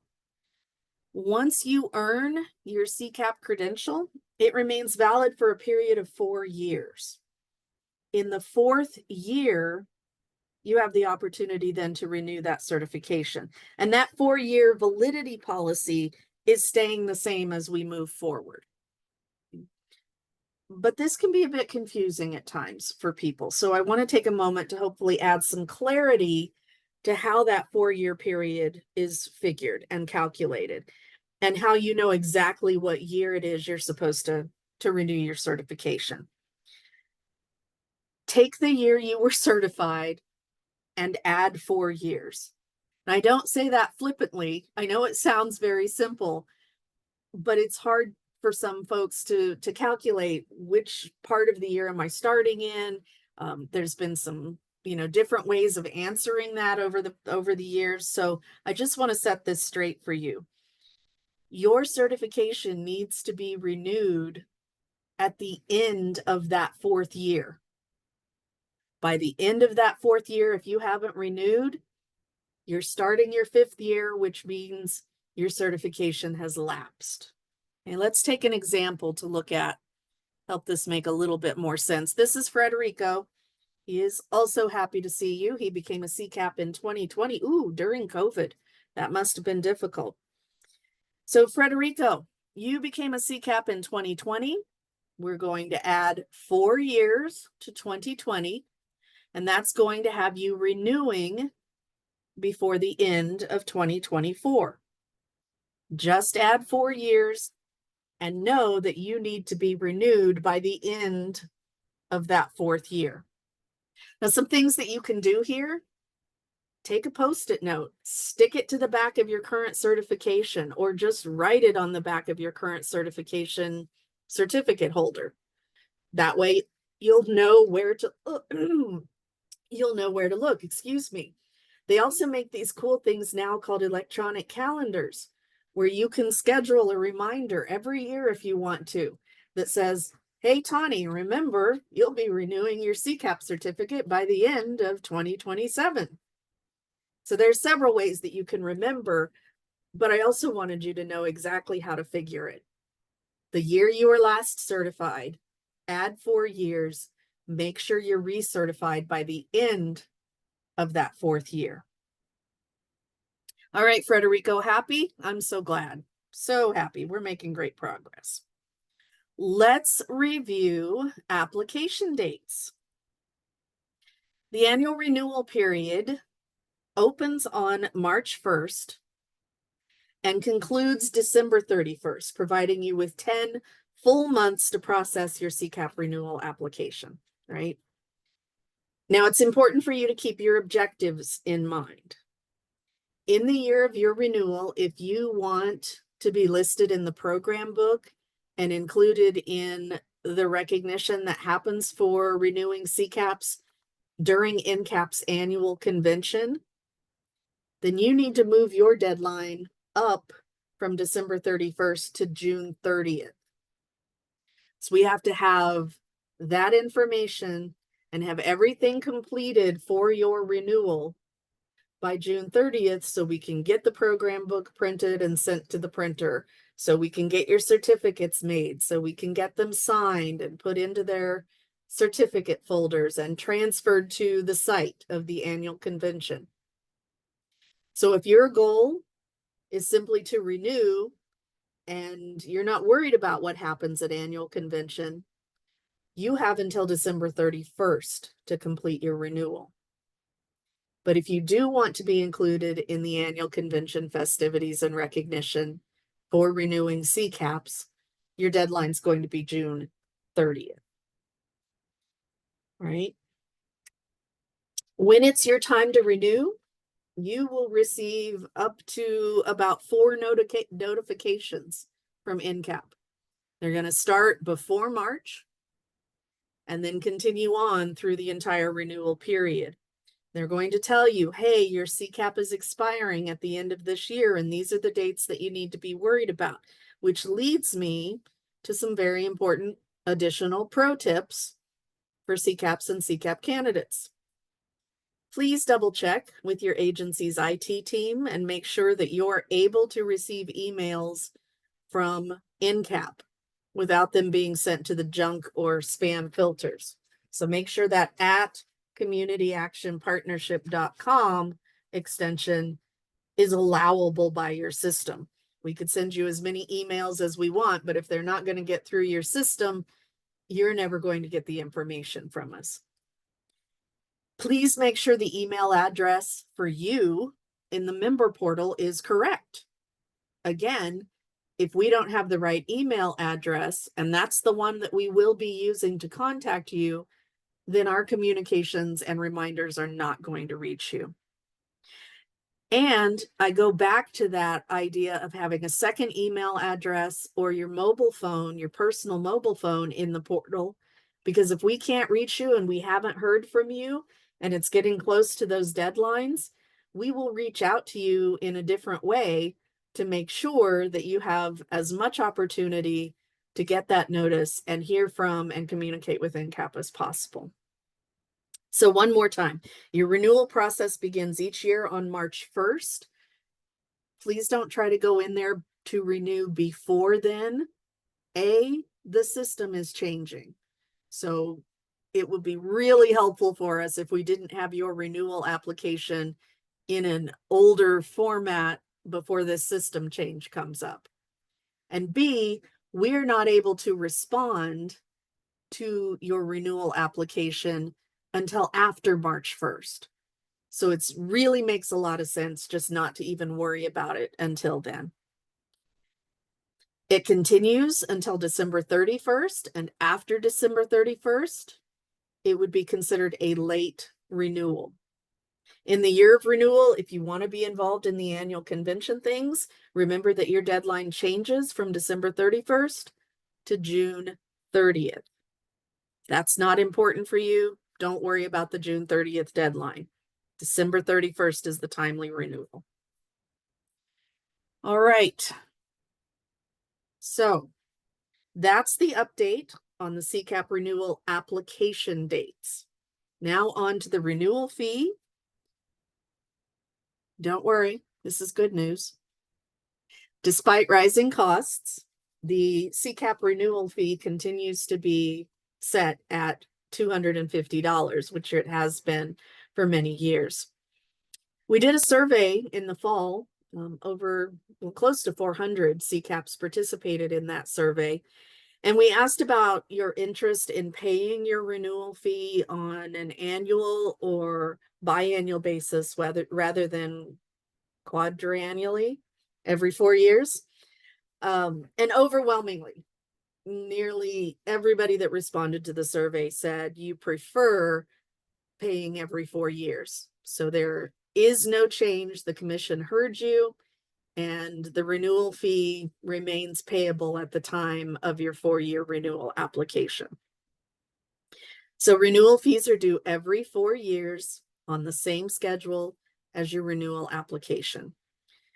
Once you earn your CCAP credential, it remains valid for a period of 4 years. In the 4th year, you have the opportunity then to renew that certification. And that 4-year validity policy is staying the same as we move forward. But this can be a bit confusing at times for people. So I want to take a moment to hopefully add some clarity to how that 4-year period is figured and calculated, and how you know exactly what year it is you're supposed to renew your certification. Take the year you were certified and add 4 years. And I don't say that flippantly. I know it sounds very simple, but it's hard for some folks to calculate which part of the year am I starting in. There's been some different ways of answering that over the years. So I just want to set this straight for you. Your certification needs to be renewed at the end of that 4th year. By the end of that 4th year, if you haven't renewed, you're starting your 5th year, which means your certification has lapsed. Okay, let's take an example to look at, help this make a little bit more sense. This is Frederico. He is also happy to see you. He became a CCAP in 2020. Ooh, during COVID. That must have been difficult. So Frederico, you became a CCAP in 2020. We're going to add 4 years to 2020, and that's going to have you renewing before the end of 2024. Just add 4 years and know that you need to be renewed by the end of that 4th year. Now, some things that you can do here: take a Post-it note, stick it to the back of your current certification, or just write it on the back of your current certification certificate holder. That way you'll know where to look, excuse me. They also make these cool things now called electronic calendars, where you can schedule a reminder every year if you want to, that says, hey, Tawny, remember, you'll be renewing your CCAP certificate by the end of 2027. So there's several ways that you can remember, but I also wanted you to know exactly how to figure it. The year you were last certified, add 4 years, make sure you're recertified by the end of that 4th year. All right, Frederico, happy? I'm so glad. So happy. We're making great progress. Let's review application dates. The annual renewal period opens on March 1st and concludes December 31st, providing you with 10 full months to process your CCAP renewal application, right? Now, it's important for you to keep your objectives in mind. In the year of your renewal, if you want to be listed in the program book and included in the recognition that happens for renewing CCAPs during NCAP's annual convention, then you need to move your deadline up from December 31st to June 30th. So we have to have that information and have everything completed for your renewal by June 30th, so we can get the program book printed and sent to the printer, so we can get your certificates made, so we can get them signed and put into their certificate folders and transferred to the site of the annual convention. So if your goal is simply to renew, and you're not worried about what happens at annual convention, you have until December 31st to complete your renewal. But if you do want to be included in the annual convention festivities and recognition for renewing CCAPs, your deadline's going to be June 30th. Right? When it's your time to renew, you will receive up to about 4 notifications from NCAP. They're going to start before March and then continue on through the entire renewal period. They're going to tell you, hey, your CCAP is expiring at the end of this year, and these are the dates that you need to be worried about, which leads me to some very important additional pro tips for CCAPs and CCAP candidates. Please double check with your agency's IT team and make sure that you're able to receive emails from NCAP without them being sent to the junk or spam filters. So make sure that at communityactionpartnership.com extension is allowable by your system. We could send you as many emails as we want, but if they're not going to get through your system, you're never going to get the information from us. Please make sure the email address for you in the member portal is correct. Again, if we don't have the right email address, and that's the one that we will be using to contact you, then our communications and reminders are not going to reach you. And I go back to that idea of having a second email address or your mobile phone, your personal mobile phone in the portal, because if we can't reach you and we haven't heard from you and it's getting close to those deadlines, we will reach out to you in a different way to make sure that you have as much opportunity to get that notice and hear from and communicate with NCAP as possible. So one more time, your renewal process begins each year on March 1st. Please don't try to go in there to renew before then. The system is changing. So it would be really helpful for us if we didn't have your renewal application in an older format before this system change comes up. And B, we're not able to respond to your renewal application until after March 1st. So it's really makes a lot of sense just not to even worry about it until then. It continues until December 31st, and after December 31st, it would be considered a late renewal. In the year of renewal, if you want to be involved in the annual convention things, remember that your deadline changes from December 31st to June 30th. That's not important for you. Don't worry about the June 30th deadline. December 31st is the timely renewal. All right. So that's the update on the CCAP renewal application dates. Now on to the renewal fee. Don't worry, this is good news. Despite rising costs, the CCAP renewal fee continues to be set at $250, which it has been for many years. We did a survey in the fall, close to 400 CCAPs participated in that survey. And we asked about your interest in paying your renewal fee on an annual or biannual basis, rather than quadriennially, every 4 years. And overwhelmingly, nearly everybody that responded to the survey said you prefer paying every 4 years. So there is no change. The commission heard you, and the renewal fee remains payable at the time of your 4-year renewal application. So renewal fees are due every 4 years on the same schedule as your renewal application.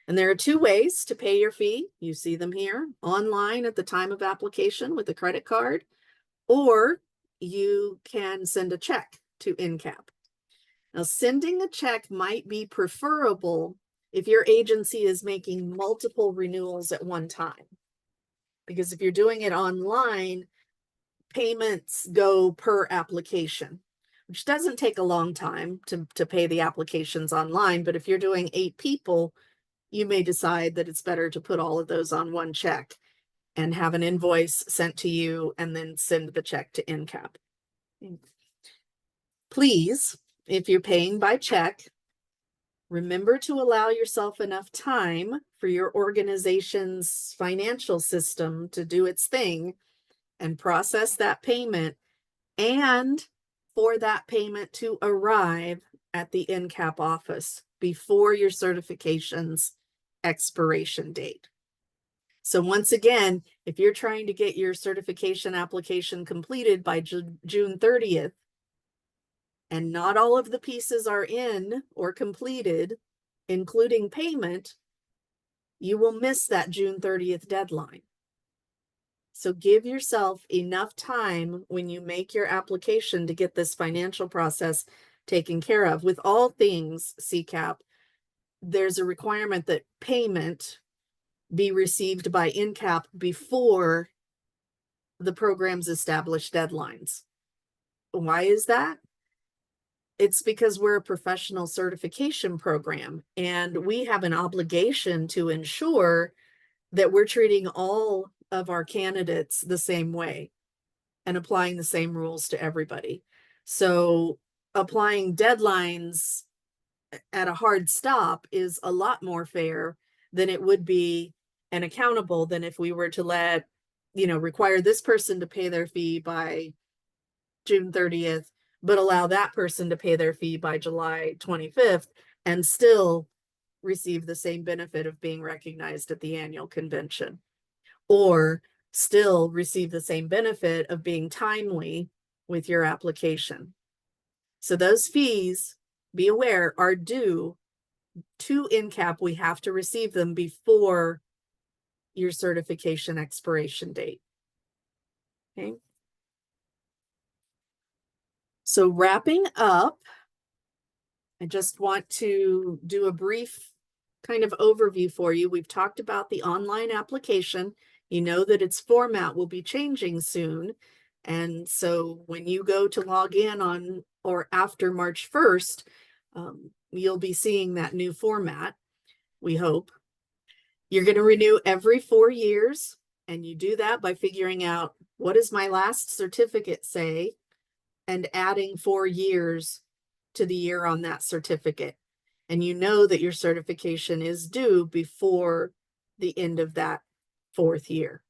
And there are 2 ways to pay your fee. You see them here: online at the time of application with a credit card, or you can send a check to NCAP. Now, sending a check might be preferable if your agency is making multiple renewals at one time. Because if you're doing it online, payments go per application, which doesn't take a long time to pay the applications online. But if you're doing 8 people, you may decide that it's better to put all of those on one check and have an invoice sent to you and then send the check to NCAP. Please, if you're paying by check, remember to allow yourself enough time for your organization's financial system to do its thing and process that payment, and for that payment to arrive at the NCAP office before your certification's expiration date. So once again, if you're trying to get your certification application completed by June 30th, and not all of the pieces are in or completed, including payment, you will miss that June 30th deadline. So give yourself enough time when you make your application to get this financial process taken care of. With all things CCAP, there's a requirement that payment be received by NCAP before the program's established deadlines. Why is that? It's because we're a professional certification program, and we have an obligation to ensure that we're treating all of our candidates the same way and applying the same rules to everybody. So applying deadlines at a hard stop is a lot more fair than it would be, and accountable than if we were to require this person to pay their fee by June 30th, but allow that person to pay their fee by July 25th and still receive the same benefit of being recognized at the annual convention, or still receive the same benefit of being timely with your application. So those fees, be aware, are due to NCAP. We have to receive them before your certification expiration date. Okay. So wrapping up, I just want to do a brief kind of overview for you. We've talked about the online application. You know that its format will be changing soon. And so when you go to log in on or after March 1st, you'll be seeing that new format, we hope. You're going to renew every 4 years, and you do that by figuring out, what does my last certificate say, and adding 4 years to the year on that certificate. And you know that your certification is due before the end of that 4th year.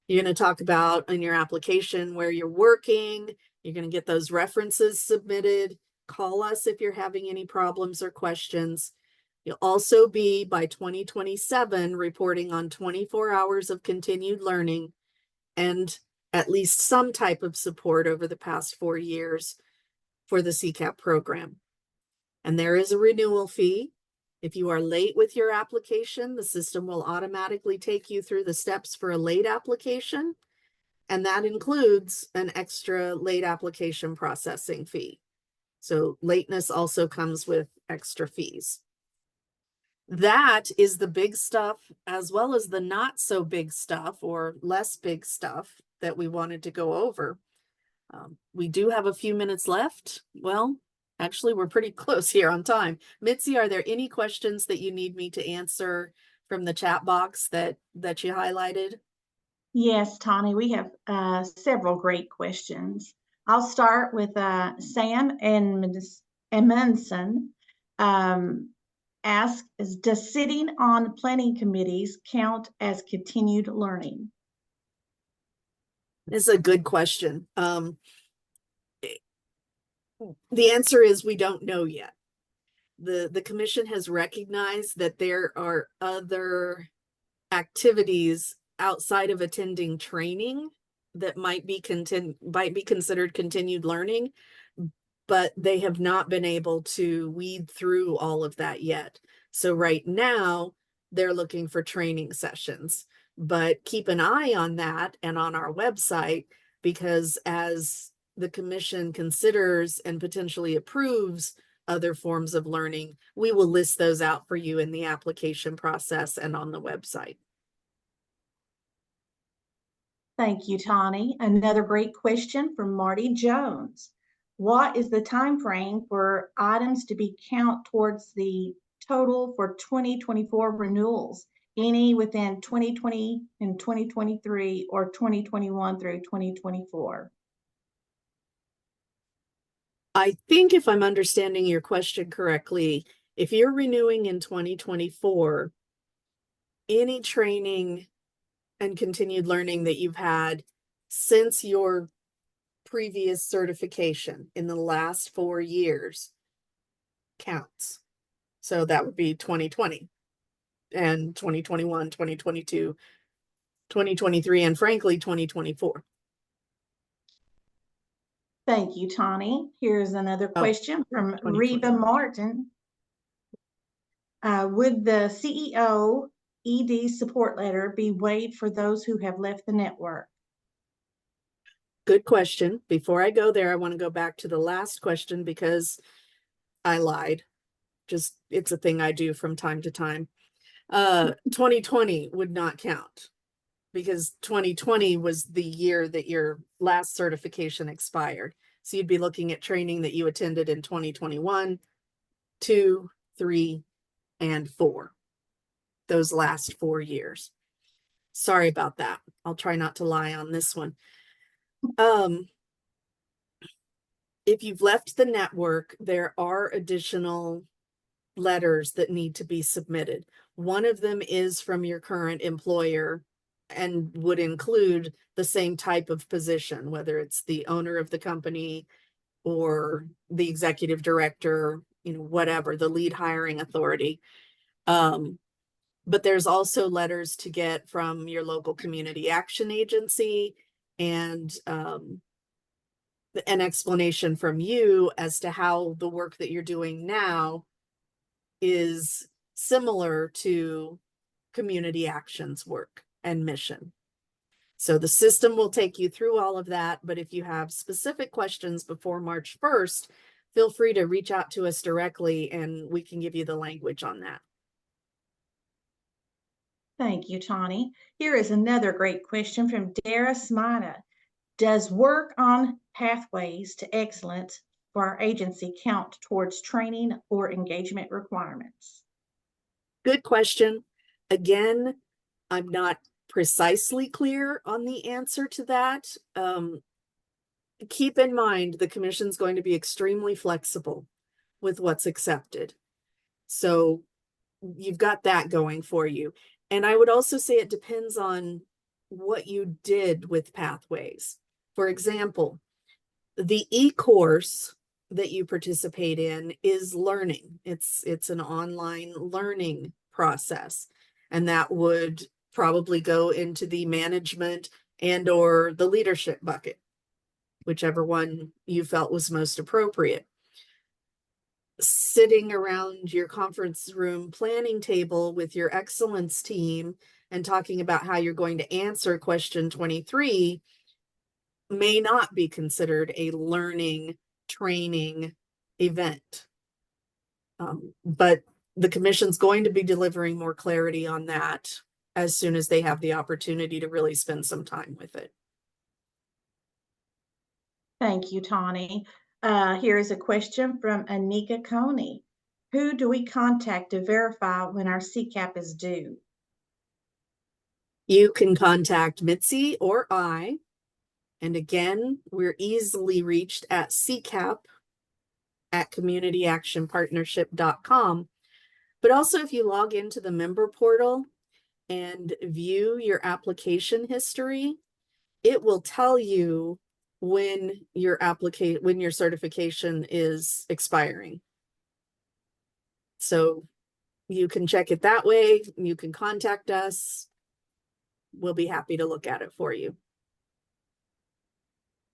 You're going to talk about in your application where you're working. You're going to get those references submitted. Call us if you're having any problems or questions. You'll also be, by 2027, reporting on 24 hours of continued learning and at least some type of support over the past 4 years for the CCAP program. And there is a renewal fee. If you are late with your application, the system will automatically take you through the steps for a late application, and that includes an extra late application processing fee. So lateness also comes with extra fees. That is the big stuff, as well as the not so big stuff or less big stuff that we wanted to go over. We do have a few minutes left. Well, actually, we're pretty close here on time. Mitzi, are there any questions that you need me to answer from the chat box that you highlighted? Yes, Tawny, we have several great questions. I'll start with Sam and Edmondson. Ask, does sitting on planning committees count as continued learning? This is a good question. The answer is we don't know yet. The commission has recognized that there are other activities outside of attending training that might be considered continued learning, but they have not been able to weed through all of that yet. So right now they're looking for training sessions, but keep an eye on that and on our website, because as the commission considers and potentially approves other forms of learning, we will list those out for you in the application process and on the website. Thank you, Tawny. Another great question from Marty Jones. What is the time frame for items to be counted towards the total for 2024 renewals, any within 2020 and 2023 or 2021 through 2024. I think if I'm understanding your question correctly, if you're renewing in 2024, any training and continued learning that you've had since your previous certification in the last 4 years counts. So that would be 2020 and 2021, 2022, 2023, and frankly, 2024. Thank you, Tawny. Here's another question from Reba Martin. Would the CEO ED support letter be waived for those who have left the network? Good question. Before I go there, I want to go back to the last question because I lied. Just, it's a thing I do from time to time. 2020 would not count because 2020 was the year that your last certification expired. So you'd be looking at training that you attended in 2021, 2, 3, and 4. Those last 4 years. Sorry about that. I'll try not to lie on this one. If you've left the network, there are additional letters that need to be submitted. One of them is from your current employer and would include the same type of position, whether it's the owner of the company or the executive director, whatever, the lead hiring authority. But there's also letters to get from your local community action agency and an explanation from you as to how the work that you're doing now is similar to community actions work and mission. So the system will take you through all of that, but if you have specific questions before March 1st, feel free to reach out to us directly and we can give you the language on that. Thank you, Tawny. Here is another great question from Dara Smita. Does work on pathways to excellence for our agency count towards training or engagement requirements? Good question. Again, I'm not precisely clear on the answer to that. Keep in mind, the commission's going to be extremely flexible with what's accepted. So you've got that going for you. And I would also say it depends on what you did with pathways. For example, the e-course that you participate in is learning. It's an online learning process, and that would probably go into the management and or the leadership bucket, whichever one you felt was most appropriate. Sitting around your conference room planning table with your excellence team and talking about how you're going to answer question 23 may not be considered a learning training event. But the commission's going to be delivering more clarity on that as soon as they have the opportunity to really spend some time with it. Thank you, Tawny. Here is a question from Anika Coney. Who do we contact to verify when our CCAP is due? You can contact Mitzi or I. And again, we're easily reached at CCAP@communityactionpartnership.com. But also if you log into the member portal and view your application history, it will tell you when your certification is expiring. So you can check it that way. You can contact us. We'll be happy to look at it for you.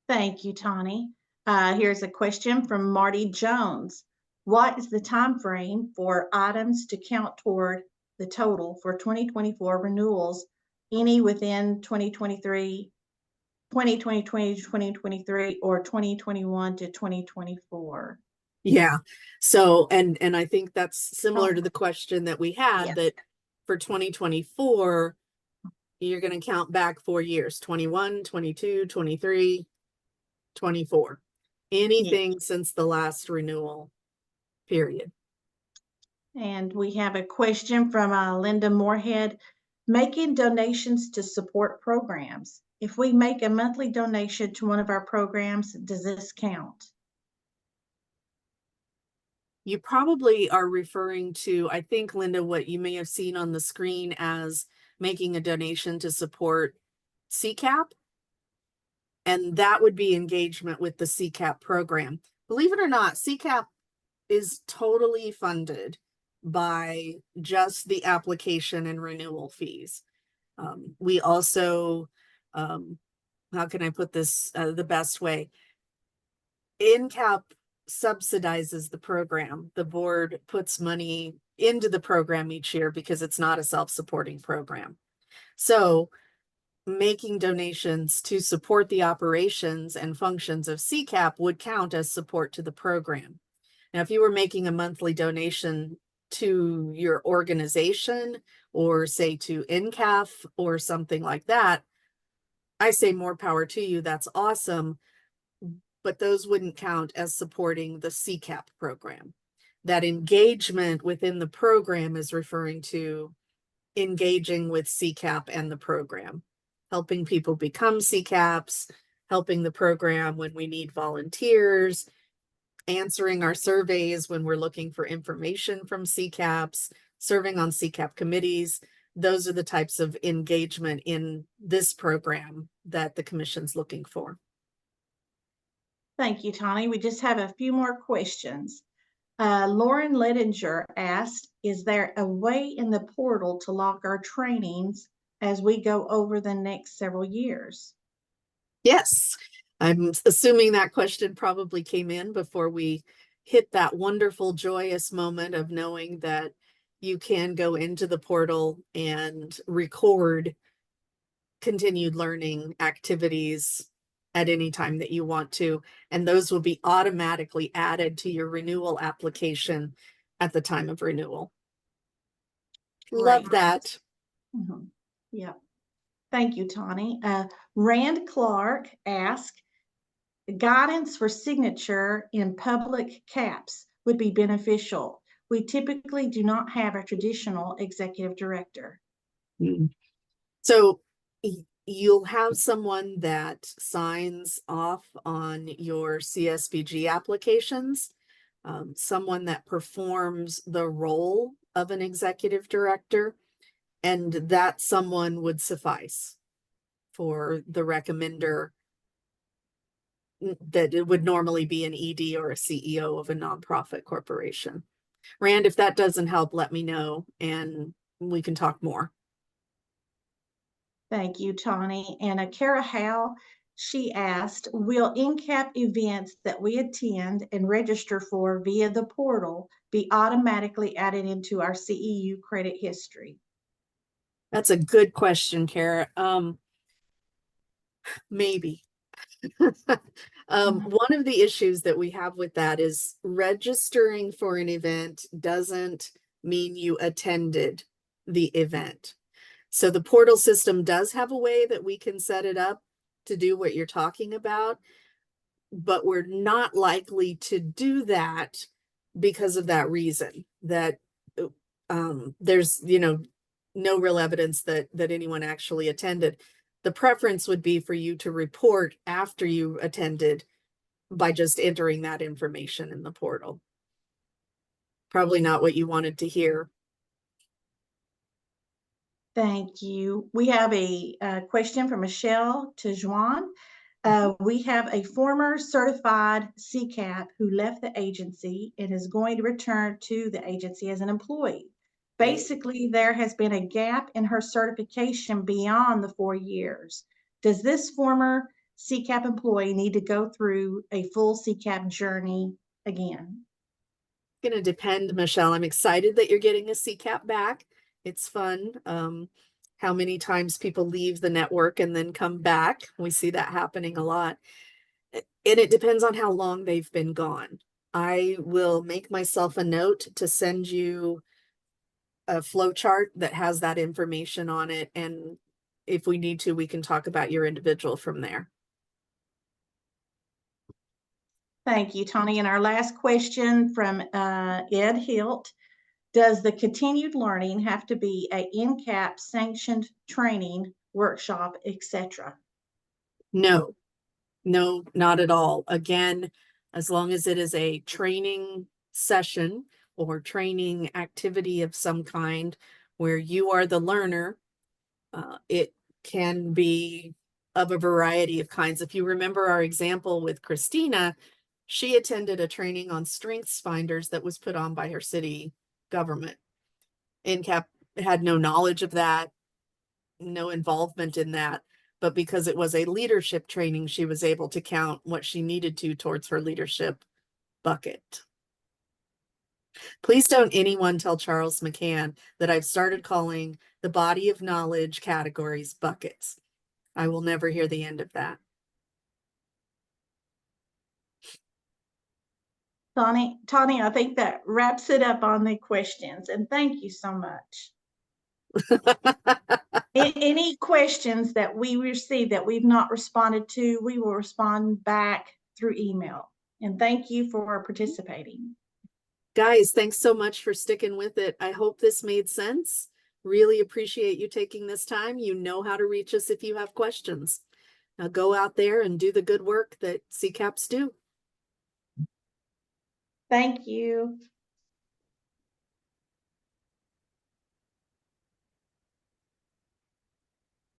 Thank you, Tawny. Here's a question from Marty Jones. What is the time frame for items to count toward the total for 2024 renewals, any within 2020, 2023, or 2021 to 2024? Yeah. So, and I think that's similar to the question that we had, that for 2024, you're going to count back 4 years, 21, 22, 23, 24. Anything since the last renewal period. And we have a question from Linda Moorhead. Making donations to support programs. If we make a monthly donation to one of our programs, does this count? You probably are referring to, I think, Linda, what you may have seen on the screen as making a donation to support CCAP. And that would be engagement with the CCAP program. Believe it or not, CCAP is totally funded by just the application and renewal fees. We also, how can I put this the best way? NCAP subsidizes the program. The board puts money into the program each year because it's not a self-supporting program. So making donations to support the operations and functions of CCAP would count as support to the program. Now, if you were making a monthly donation to your organization or say to NCAF or something like that, I say more power to you. That's awesome. But those wouldn't count as supporting the CCAP program. That engagement within the program is referring to engaging with CCAP and the program, helping people become CCAPs, helping the program when we need volunteers, answering our surveys when we're looking for information from CCAPs, serving on CCAP committees. Those are the types of engagement in this program that the commission's looking for. Thank you, Tawny. We just have a few more questions. Lauren Lettinger asked, is there a way in the portal to log our trainings as we go over the next several years? Yes, I'm assuming that question probably came in before we hit that wonderful, joyous moment of knowing that you can go into the portal and record continued learning activities at any time that you want to, and those will be automatically added to your renewal application at the time of renewal. Love Great. that. Yeah. Thank you, Tawny. Rand Clark asked, guidance for signature in public CAPs would be beneficial. We typically do not have a traditional executive director. So you'll have someone that signs off on your CSBG applications, someone that performs the role of an executive director, and that someone would suffice for the recommender that it would normally be an ED or a CEO of a nonprofit corporation. Rand, if that doesn't help, let me know and we can talk more. Thank you, Tawny. And Kara Howe, she asked, will NCAP events that we attend and register for via the portal be automatically added into our CEU credit history? That's a good question, Kara. Maybe. One of the issues that we have with that is registering for an event doesn't mean you attended the event. So the portal system does have a way that we can set it up to do what you're talking about, but we're not likely to do that because of that reason, that there's, no real evidence that anyone actually attended. The preference would be for you to report after you attended by just entering that information in the portal. Probably not what you wanted to hear. Thank you. We have a question from Michelle Tejuan. We have a former certified CCAP who left the agency and is going to return to the agency as an employee. Basically, there has been a gap in her certification beyond the 4 years. Does this former CCAP employee need to go through a full CCAP journey again? It's going to depend, Michelle. I'm excited that you're getting a CCAP back. It's fun. How many times people leave the network and then come back. We see that happening a lot. And it depends on how long they've been gone. I will make myself a note to send you a flow chart that has that information on it. And if we need to, we can talk about your individual from there. Thank you, Tawny. And our last question from Ed Hilt. Does the continued learning have to be a NCAP sanctioned training, workshop, etc.? No, no, not at all. Again, as long as it is a training session or training activity of some kind where you are the learner, it can be of a variety of kinds. If you remember our example with Christina, she attended a training on strengths finders that was put on by her city government. NCAP had no knowledge of that, no involvement in that, but because it was a leadership training, she was able to count what she needed to towards her leadership bucket. Please don't anyone tell Charles McCann that I've started calling the body of knowledge categories buckets. I will never hear the end of that. Tawny, I think that wraps it up on the questions, and thank you so much. Any questions that we receive that we've not responded to, we will respond back through email. And thank you for participating. Guys, thanks so much for sticking with it. I hope this made sense. Really appreciate you taking this time. You know how to reach us if you have questions. Now go out there and do the good work that CCAPs do. Thank you.